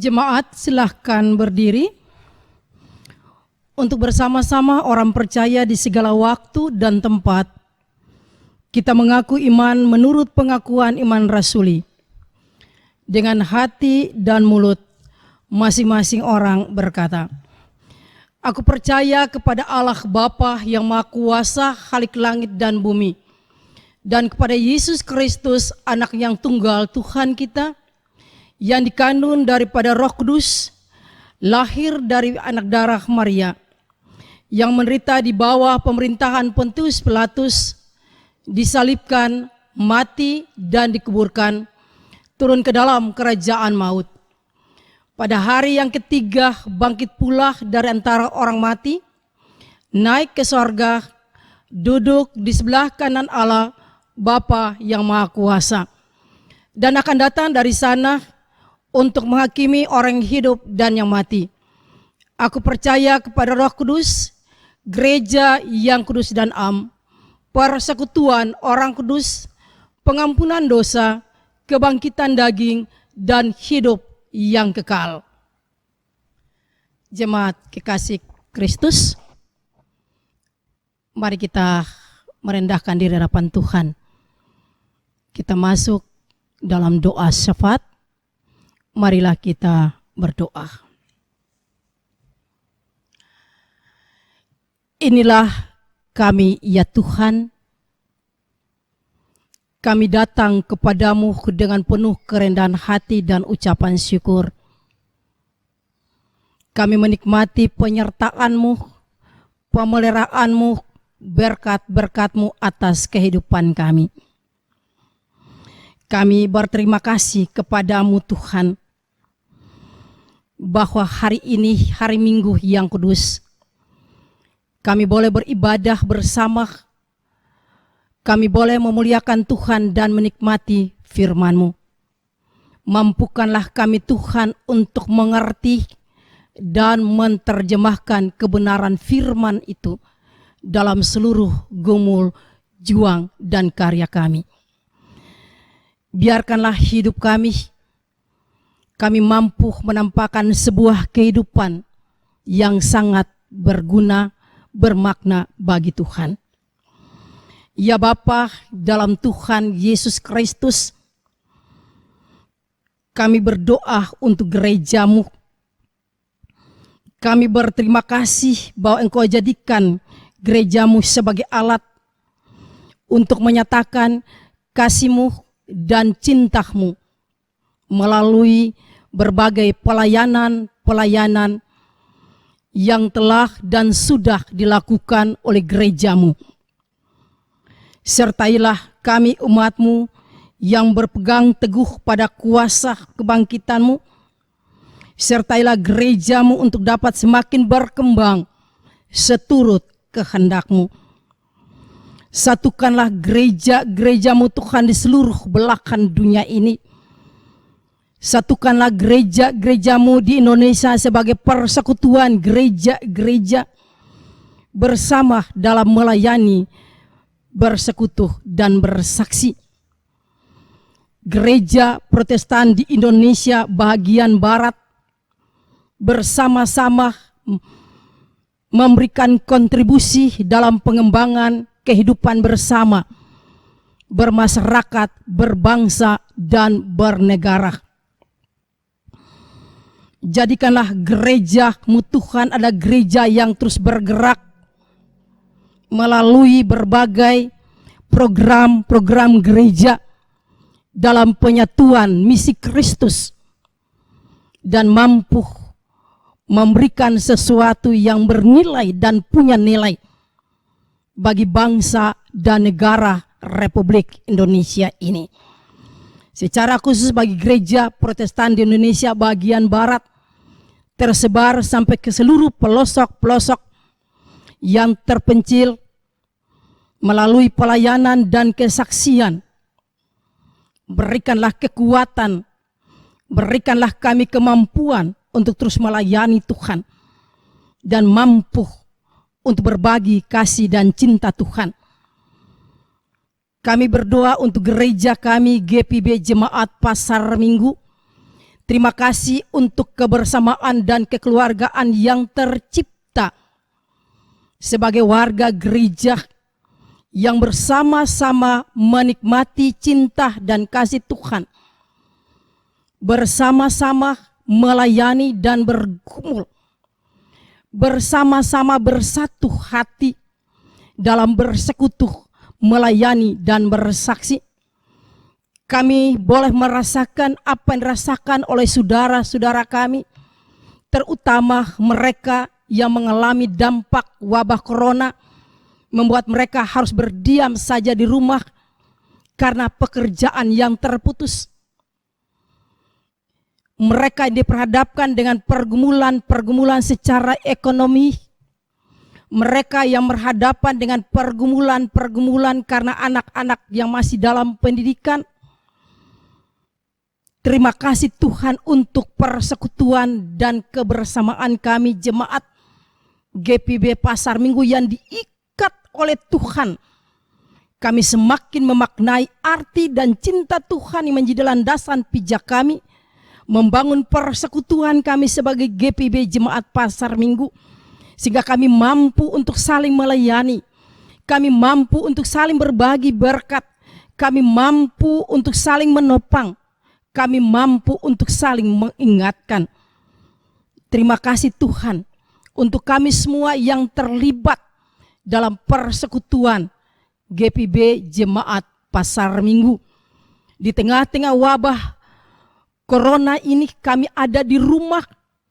Jemaat, silahkan berdiri untuk bersama-sama orang percaya di segala waktu dan tempat. Kita mengaku iman menurut pengakuan iman rasuli. Dengan hati dan mulut masing-masing orang berkata, aku percaya kepada Allah Bapa yang Maha Kuasa, Khalik langit dan bumi, dan kepada Yesus Kristus, anak yang tunggal Tuhan kita, yang dikandung daripada Roh Kudus, lahir dari anak darah Maria, yang menderita di bawah pemerintahan Pontius Pilatus, disalibkan, mati dan dikuburkan, turun ke dalam kerajaan maut. Pada hari yang ketiga bangkit pula dari antara orang mati, naik ke sorga, duduk di sebelah kanan Allah Bapa yang Maha Kuasa, dan akan datang dari sana untuk menghakimi orang yang hidup dan yang mati. Aku percaya kepada Roh Kudus, gereja yang kudus dan am, persekutuan orang kudus, pengampunan dosa, kebangkitan daging, dan hidup yang kekal. Jemaat kekasih Kristus, mari kita merendahkan diri di hadapan Tuhan. Kita masuk dalam doa syafaat. Marilah kita berdoa. Inilah kami ya Tuhan, kami datang kepadamu dengan penuh kerendahan hati dan ucapan syukur. Kami menikmati penyertaan-Mu, pemeliharaan-Mu, berkat-berkat-Mu atas kehidupan kami. Kami berterima kasih kepadamu Tuhan, bahwa hari ini hari Minggu yang kudus, kami boleh beribadah bersama, kami boleh memuliakan Tuhan dan menikmati firman-Mu. Mampukanlah kami Tuhan untuk mengerti dan menerjemahkan kebenaran firman itu dalam seluruh gumul, juang, dan karya kami. Biarkanlah hidup kami mampu menampakkan sebuah kehidupan yang sangat berguna, bermakna bagi Tuhan. Ya Bapa, dalam Tuhan Yesus Kristus, kami berdoa untuk gereja-Mu. Kami berterima kasih bahwa Engkau jadikan gereja-Mu sebagai alat untuk menyatakan kasih-Mu dan cinta-Mu melalui berbagai pelayanan-pelayanan yang telah dan sudah dilakukan oleh gereja-Mu. Sertailah kami umat-Mu yang berpegang teguh pada kuasa kebangkitan-Mu. Sertailah gereja-Mu untuk dapat semakin berkembang seturut kehendak-Mu. Satukanlah gereja-gereja-Mu Tuhan di seluruh belahan dunia ini. Satukanlah gereja-gereja-Mu di Indonesia sebagai persekutuan gereja-gereja bersama dalam melayani, bersekutu, dan bersaksi. Gereja Protestan di Indonesia bagian barat bersama-sama memberikan kontribusi dalam pengembangan kehidupan bersama, bermasyarakat, berbangsa, dan bernegara. Jadikanlah gereja-Mu Tuhan ada gereja yang terus bergerak melalui berbagai program-program gereja dalam penyatuan misi Kristus dan mampu memberikan sesuatu yang bernilai dan punya nilai bagi bangsa dan negara Republik Indonesia ini. Secara khusus bagi gereja Protestan di Indonesia bagian barat, tersebar sampai ke seluruh pelosok-pelosok yang terpencil melalui pelayanan dan kesaksian. Berikanlah kekuatan, berikanlah kami kemampuan untuk terus melayani Tuhan dan mampu untuk berbagi kasih dan cinta Tuhan. Kami berdoa untuk gereja kami GPB Jemaat Pasar Minggu. Terima kasih untuk kebersamaan dan kekeluargaan yang tercipta sebagai warga gereja yang bersama-sama menikmati cinta dan kasih Tuhan. Bersama-sama melayani dan bergumul. Bersama-sama bersatu hati dalam bersekutu, melayani dan bersaksi. Kami boleh merasakan apa yang dirasakan oleh saudara-saudara kami, terutama mereka yang mengalami dampak wabah corona, membuat mereka harus berdiam saja di rumah karena pekerjaan yang terputus. Mereka diperhadapkan dengan pergumulan-pergumulan secara ekonomi. Mereka yang berhadapan dengan pergumulan-pergumulan karena anak-anak yang masih dalam pendidikan. Terima kasih Tuhan untuk persekutuan dan kebersamaan kami jemaat GPB Pasar Minggu yang diikat oleh Tuhan. Kami semakin memaknai arti dan cinta Tuhan yang menjadi landasan pijak kami, membangun persekutuan kami sebagai GPB Jemaat Pasar Minggu, sehingga kami mampu untuk saling melayani, kami mampu untuk saling berbagi berkat, kami mampu untuk saling menopang, kami mampu untuk saling mengingatkan. Terima kasih Tuhan untuk kami semua yang terlibat dalam persekutuan GPB Jemaat pasar minggu. Di tengah-tengah wabah corona ini kami ada di rumah,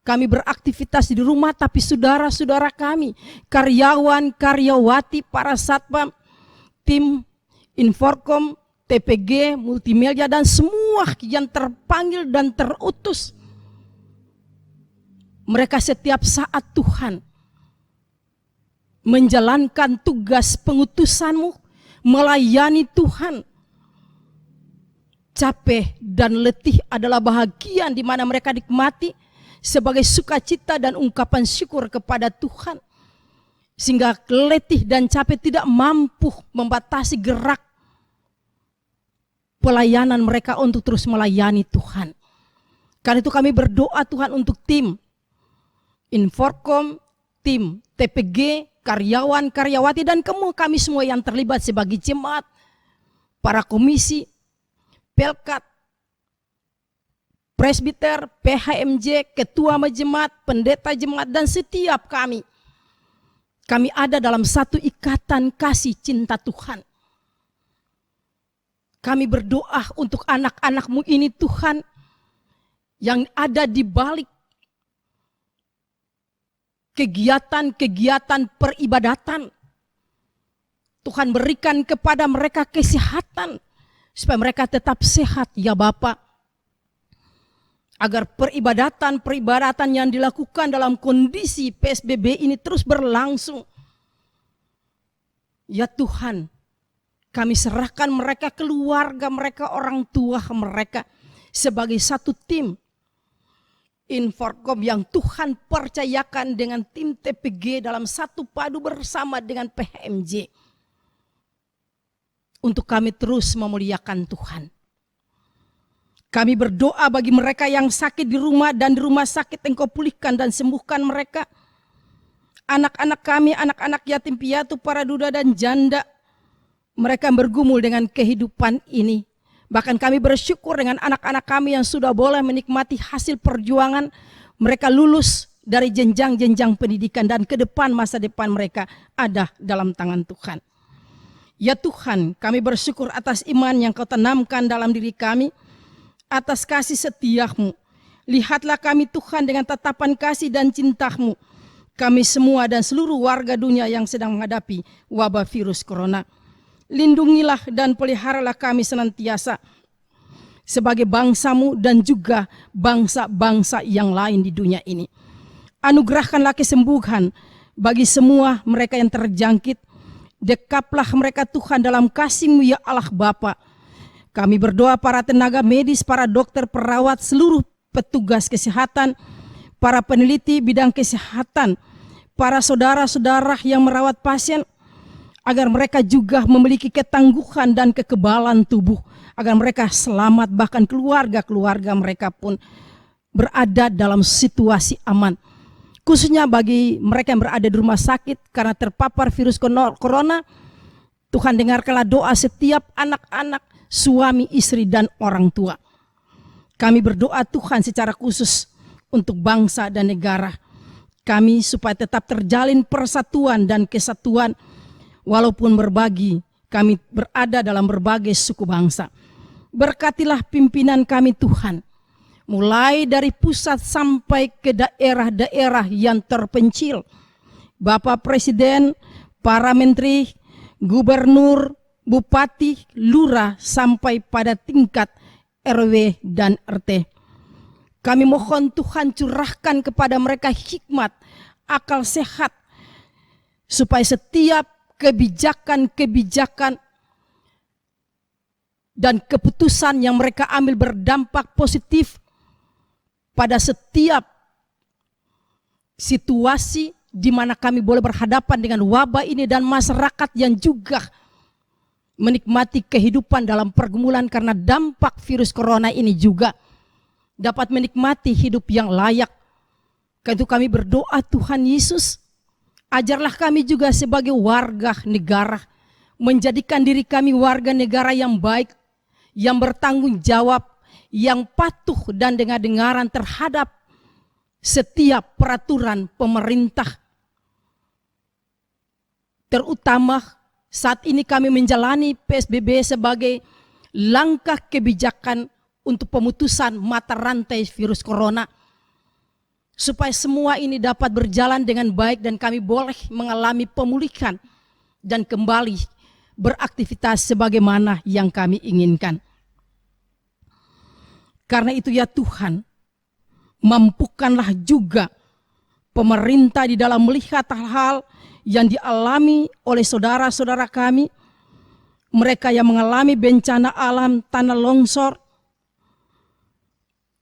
kami beraktivitas di rumah, tapi saudara-saudara kami, karyawan, karyawati, para satpam, tim Inforkom, TPG, multimedia, dan semua yang terpanggil dan terutus. Mereka setiap saat Tuhan menjalankan tugas pengutusan-Mu, melayani Tuhan. Capek dan letih adalah bahagian di mana mereka nikmati sebagai sukacita dan ungkapan syukur kepada Tuhan. Sehingga letih dan capek tidak mampu membatasi gerak pelayanan mereka untuk terus melayani Tuhan. Karena itu kami berdoa Tuhan untuk tim Inforkom, tim TPG, karyawan, karyawati, dan kami semua yang terlibat sebagai jemaat, para komisi, Pelkat, presbiter, PHMJ, ketua jemaat, pendeta jemaat, dan setiap kami. Kami ada dalam satu ikatan kasih cinta Tuhan. Kami berdoa untuk anak-anak-Mu ini Tuhan, yang ada di balik kegiatan-kegiatan peribadatan. Tuhan berikan kepada mereka kesehatan, supaya mereka tetap sehat ya Bapa. Agar peribadatan yang dilakukan dalam kondisi PSBB ini terus berlangsung. Ya Tuhan, kami serahkan mereka, keluarga mereka, orang tua mereka sebagai satu tim Inforkom yang Tuhan percayakan dengan tim TPG dalam satu padu bersama dengan PHMJ. Untuk kami terus memuliakan Tuhan. Kami berdoa bagi mereka yang sakit di rumah dan di rumah sakit Engkau pulihkan dan sembuhkan mereka. Anak-anak kami, anak-anak yatim piatu, para duda dan janda. Mereka bergumul dengan kehidupan ini. Bahkan kami bersyukur dengan anak-anak kami yang sudah boleh menikmati hasil perjuangan. Mereka lulus dari jenjang-jenjang pendidikan dan ke depan masa depan mereka ada dalam tangan Tuhan. Ya Tuhan, kami bersyukur atas iman yang Kau tanamkan dalam diri kami, atas kasih setia-Mu. Lihatlah kami Tuhan dengan tatapan kasih dan cinta-Mu. Kami semua dan seluruh warga dunia yang sedang menghadapi wabah virus corona. Lindungilah dan peliharalah kami senantiasa sebagai bangsa-Mu dan juga bangsa-bangsa yang lain di dunia ini. Anugerahkanlah kesembuhan bagi semua mereka yang terjangkit. Dekaplah mereka Tuhan dalam kasih-Mu ya Allah Bapa. Kami berdoa para tenaga medis, para dokter, perawat, seluruh petugas kesehatan, para peneliti bidang kesehatan, para saudara-saudara yang merawat pasien, agar mereka juga memiliki ketangguhan dan kekebalan tubuh, agar mereka selamat, bahkan keluarga-keluarga mereka pun berada dalam situasi aman. Khususnya bagi mereka yang berada di rumah sakit karena terpapar virus corona, Tuhan dengarkanlah doa setiap anak-anak, suami, istri, dan orang tua. Kami berdoa Tuhan secara khusus untuk bangsa dan negara kami supaya tetap terjalin persatuan dan kesatuan walaupun berbagi, kami berada dalam berbagai suku bangsa. Berkatilah pimpinan kami Tuhan, mulai dari pusat sampai ke daerah-daerah yang terpencil. Bapak Presiden, para menteri, gubernur, bupati, lurah, sampai pada tingkat RW dan RT. Kami mohon Tuhan curahkan kepada mereka hikmat, akal sehat, supaya setiap kebijakan-kebijakan dan keputusan yang mereka ambil berdampak positif pada setiap situasi di mana kami boleh berhadapan dengan wabah ini dan masyarakat yang juga menikmati kehidupan dalam pergumulan karena dampak virus corona ini juga dapat menikmati hidup yang layak. Karena itu kami berdoa Tuhan Yesus, ajarlah kami juga sebagai warga negara, menjadikan diri kami warga negara yang baik, yang bertanggung jawab, yang patuh dan dengar-dengaran terhadap setiap peraturan pemerintah, terutama saat ini kami menjalani PSBB sebagai langkah kebijakan untuk pemutusan mata rantai virus corona, supaya semua ini dapat berjalan dengan baik dan kami boleh mengalami pemulihan dan kembali beraktivitas sebagaimana yang kami inginkan. Karena itu ya Tuhan, mampukanlah juga pemerintah di dalam melihat hal-hal yang dialami oleh saudara-saudara kami, mereka yang mengalami bencana alam, tanah longsor.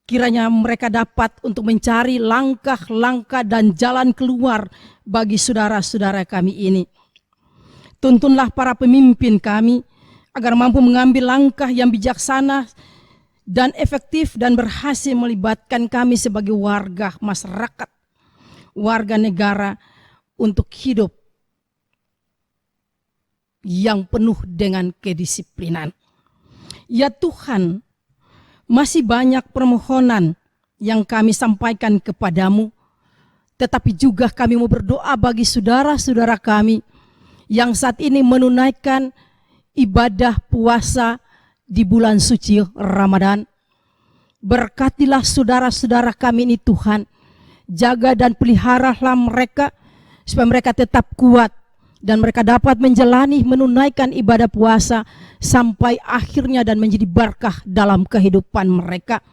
Kiranya mereka dapat untuk mencari langkah-langkah dan jalan keluar bagi saudara-saudara kami ini. Tuntunlah para pemimpin kami agar mampu mengambil langkah yang bijaksana dan efektif dan berhasil melibatkan kami sebagai warga masyarakat, warga negara untuk hidup yang penuh dengan kedisiplinan. Ya Tuhan, masih banyak permohonan yang kami sampaikan kepadamu, tetapi juga kami mau berdoa bagi saudara-saudara kami yang saat ini menunaikan ibadah puasa di bulan suci Ramadan. Berkatilah saudara-saudara kami ini Tuhan, jaga dan peliharalah mereka supaya mereka tetap kuat dan mereka dapat menunaikan ibadah puasa sampai akhirnya dan menjadi berkah dalam kehidupan mereka.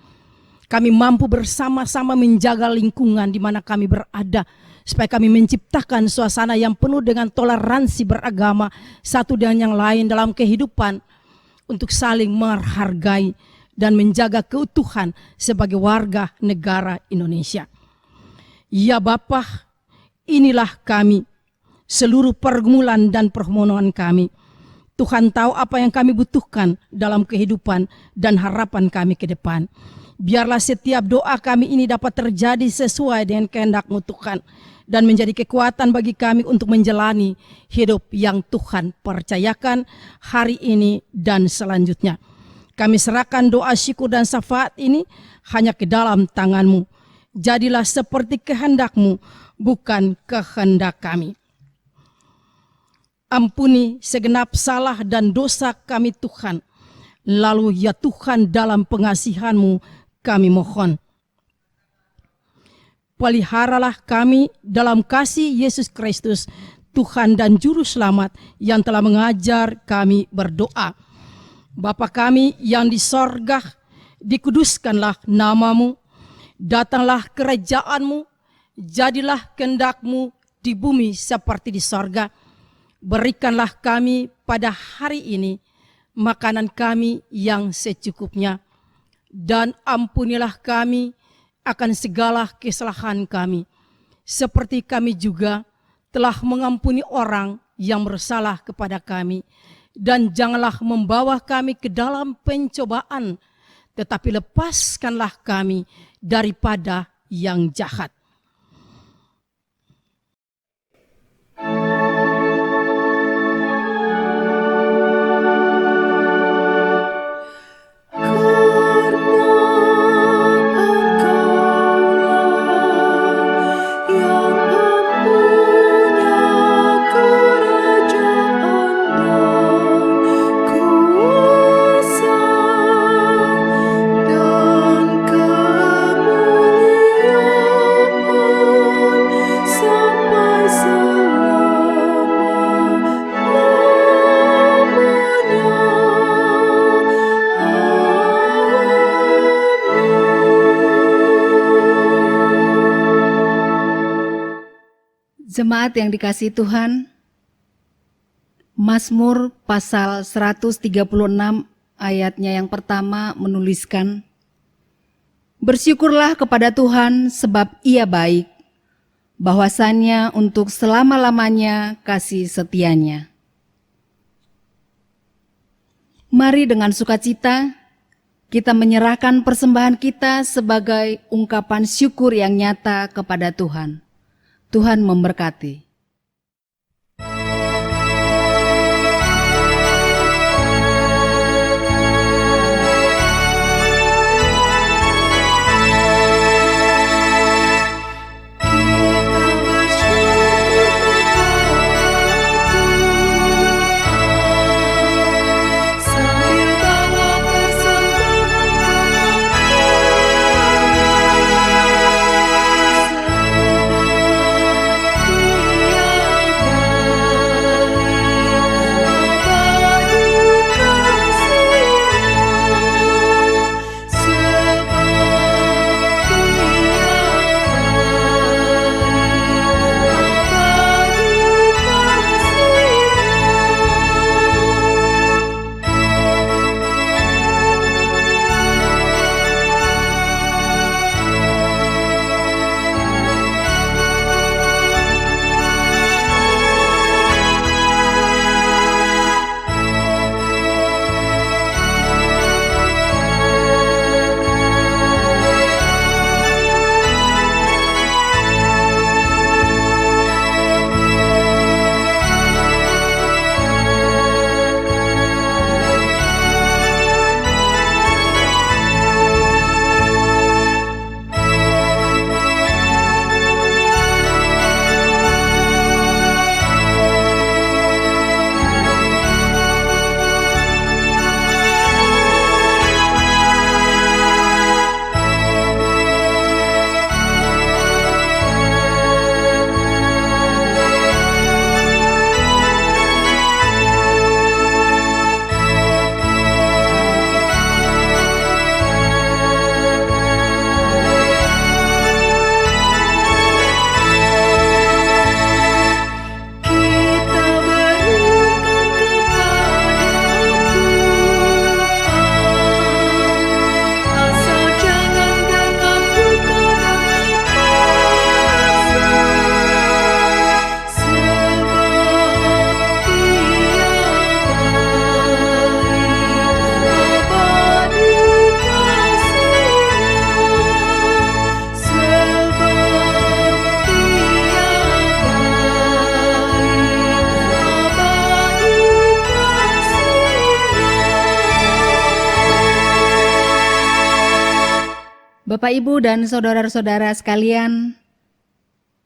Kami mampu bersama-sama menjaga lingkungan di mana kami berada, supaya kami menciptakan suasana yang penuh dengan toleransi beragama satu dengan yang lain dalam kehidupan, untuk saling menghargai dan menjaga keutuhan sebagai warga negara Indonesia. Ya Bapa, inilah kami, seluruh pergumulan dan permohonan kami. Tuhan tahu apa yang kami butuhkan dalam kehidupan dan harapan kami ke depan. Biarlah setiap doa kami ini dapat terjadi sesuai dengan kehendak-Mu Tuhan, dan menjadi kekuatan bagi kami untuk menjalani hidup yang Tuhan percayakan hari ini dan selanjutnya. Kami serahkan doa syukur dan syafaat ini hanya ke dalam tangan-Mu. Jadilah seperti kehendak-Mu, bukan kehendak kami. Ampuni segenap salah dan dosa kami Tuhan. Lalu ya Tuhan, dalam pengasihan-Mu kami mohon, peliharalah kami dalam kasih Yesus Kristus, Tuhan dan Juru Selamat yang telah mengajar kami berdoa. Bapa kami yang di sorga, dikuduskanlah nama-Mu, datanglah kerajaan-Mu, jadilah kehendak-Mu di bumi seperti di sorga. Berikanlah kami pada hari ini makanan kami yang secukupnya, dan ampunilah kami akan segala kesalahan kami, seperti kami juga telah mengampuni orang yang bersalah kepada kami. Dan janganlah membawa kami ke dalam pencobaan, tetapi lepaskanlah kami daripada yang jahat. Jemaat yang dikasihi Tuhan, Mazmur pasal 136 ayatnya yang pertama menuliskan, "Bersyukurlah kepada Tuhan sebab Ia baik, bahwasannya untuk selama-lamanya kasih setianya." Mari dengan sukacita kita menyerahkan persembahan kita sebagai ungkapan syukur yang nyata kepada Tuhan. Tuhan memberkati. Bapak, Ibu, dan saudara-saudara sekalian,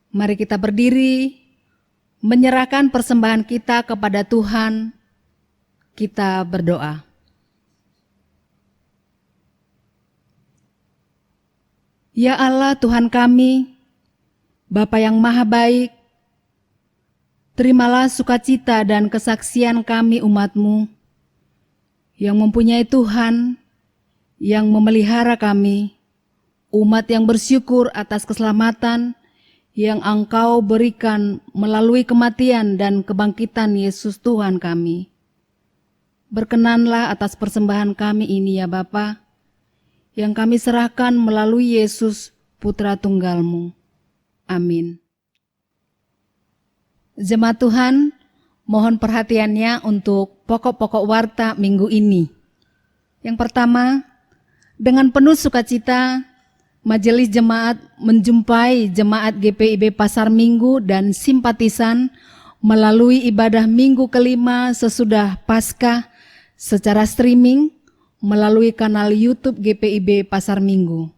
mari kita berdiri, menyerahkan persembahan kita kepada Tuhan. Kita berdoa. Ya Allah Tuhan kami, Bapa yang maha baik, terimalah sukacita dan kesaksian kami umat-Mu yang mempunyai Tuhan, yang memelihara kami, umat yang bersyukur atas keselamatan yang Engkau berikan melalui kematian dan kebangkitan Yesus Tuhan kami. Berkenanlah atas persembahan kami ini ya Bapa, yang kami serahkan melalui Yesus Putra Tunggal-Mu. Amin. Jemaat Tuhan, mohon perhatiannya untuk pokok-pokok warta minggu ini. Yang pertama, dengan penuh sukacita, Majelis Jemaat menjumpai Jemaat GPIB Pasar Minggu dan simpatisan melalui ibadah minggu kelima sesudah Paskah secara streaming melalui kanal YouTube GPIB Pasar Minggu.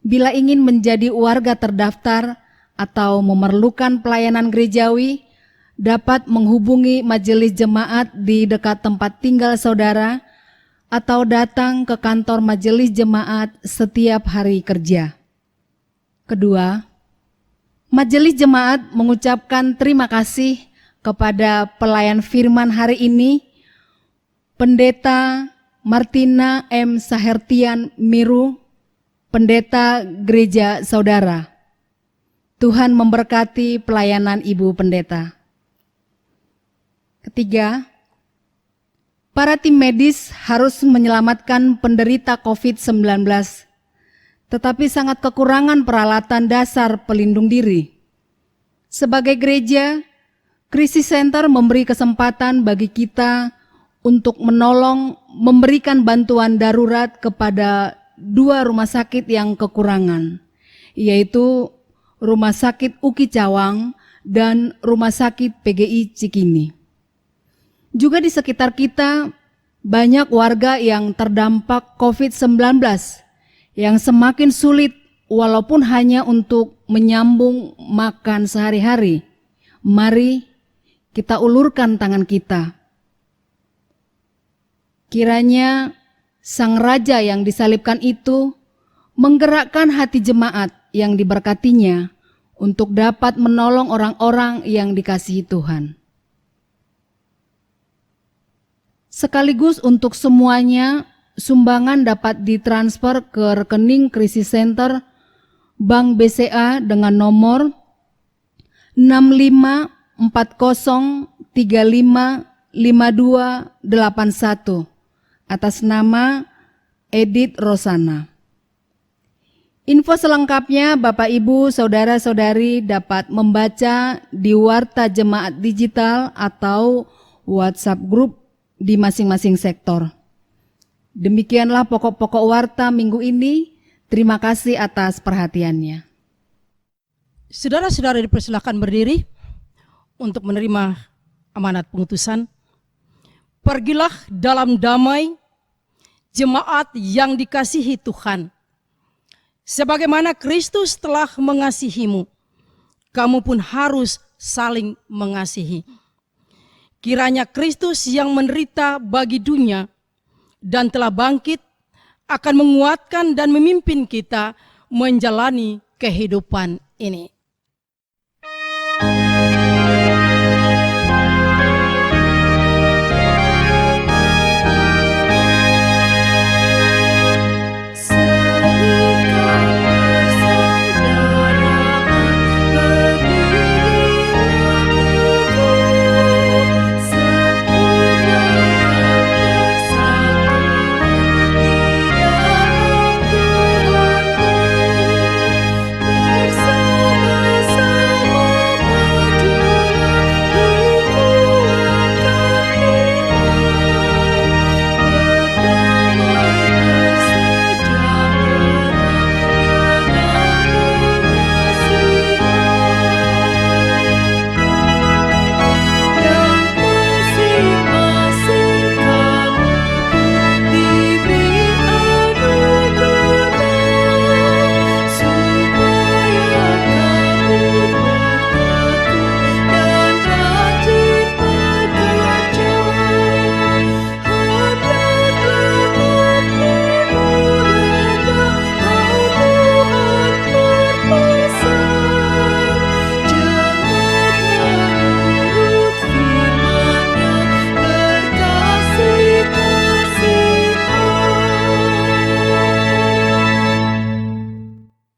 Bila ingin menjadi warga terdaftar atau memerlukan pelayanan gerejawi, dapat menghubungi Majelis Jemaat di dekat tempat tinggal saudara atau datang ke kantor Majelis Jemaat setiap hari kerja. Kedua, Majelis Jemaat mengucapkan terima kasih kepada pelayan firman hari ini, Pendeta Martina M. Sahertian Miru, Pendeta Gereja Saudara. Tuhan memberkati pelayanan Ibu Pendeta. Ketiga, para tim medis harus menyelamatkan penderita COVID-19, tetapi sangat kekurangan peralatan dasar pelindung diri. Sebagai gereja, Krisis Center memberi kesempatan bagi kita untuk menolong memberikan bantuan darurat kepada 2 rumah sakit yang kekurangan, yaitu Rumah Sakit UKI Cawang dan Rumah Sakit PGI Cikini. Juga di sekitar kita banyak warga yang terdampak COVID-19 yang semakin sulit walaupun hanya untuk menyambung makan sehari-hari. Mari kita ulurkan tangan kita. Kiranya Sang Raja yang disalibkan itu menggerakkan hati jemaat yang diberkatinya untuk dapat menolong orang-orang yang dikasihi Tuhan. Sekaligus untuk semuanya, sumbangan dapat ditransfer ke rekening Krisis Center Bank BCA dengan nomor 6540355281 atas nama Edith Rosana. Info selengkapnya Bapak Ibu Saudara-saudari dapat membaca di Warta Jemaat Digital atau WhatsApp Group di masing-masing sektor. Demikianlah pokok-pokok warta minggu ini. Terima kasih atas perhatiannya. Saudara-saudara dipersilakan berdiri untuk menerima amanat pengutusan. Pergilah dalam damai, jemaat yang dikasihi Tuhan. Sebagaimana Kristus telah mengasihimu, kamu pun harus saling mengasihi. Kiranya Kristus yang menderita bagi dunia dan telah bangkit akan menguatkan dan memimpin kita menjalani kehidupan ini. Bersama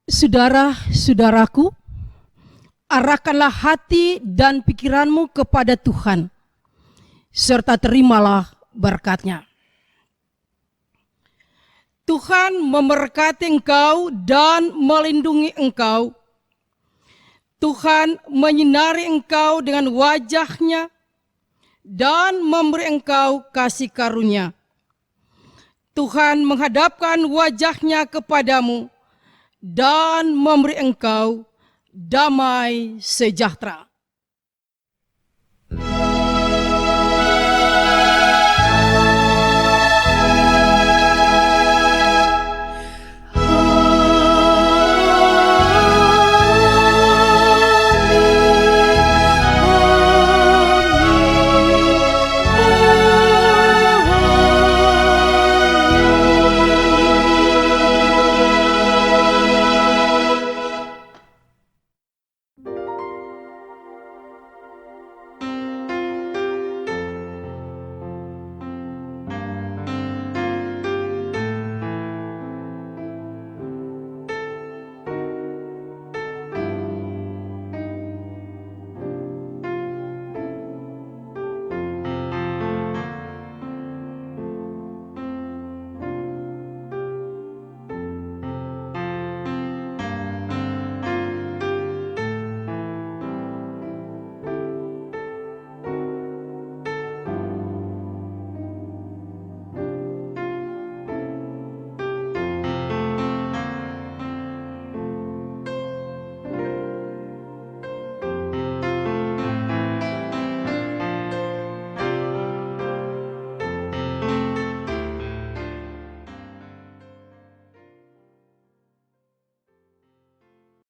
Saudara-saudaraku, arahkanlah hati dan pikiranmu kepada Tuhan, serta terimalah berkat-Nya. Tuhan memberkati engkau dan melindungi engkau. Tuhan menyinari engkau dengan wajah-Nya dan memberi engkau kasih karunia. Tuhan menghadapkan wajah-Nya kepadamu dan memberi engkau damai sejahtera.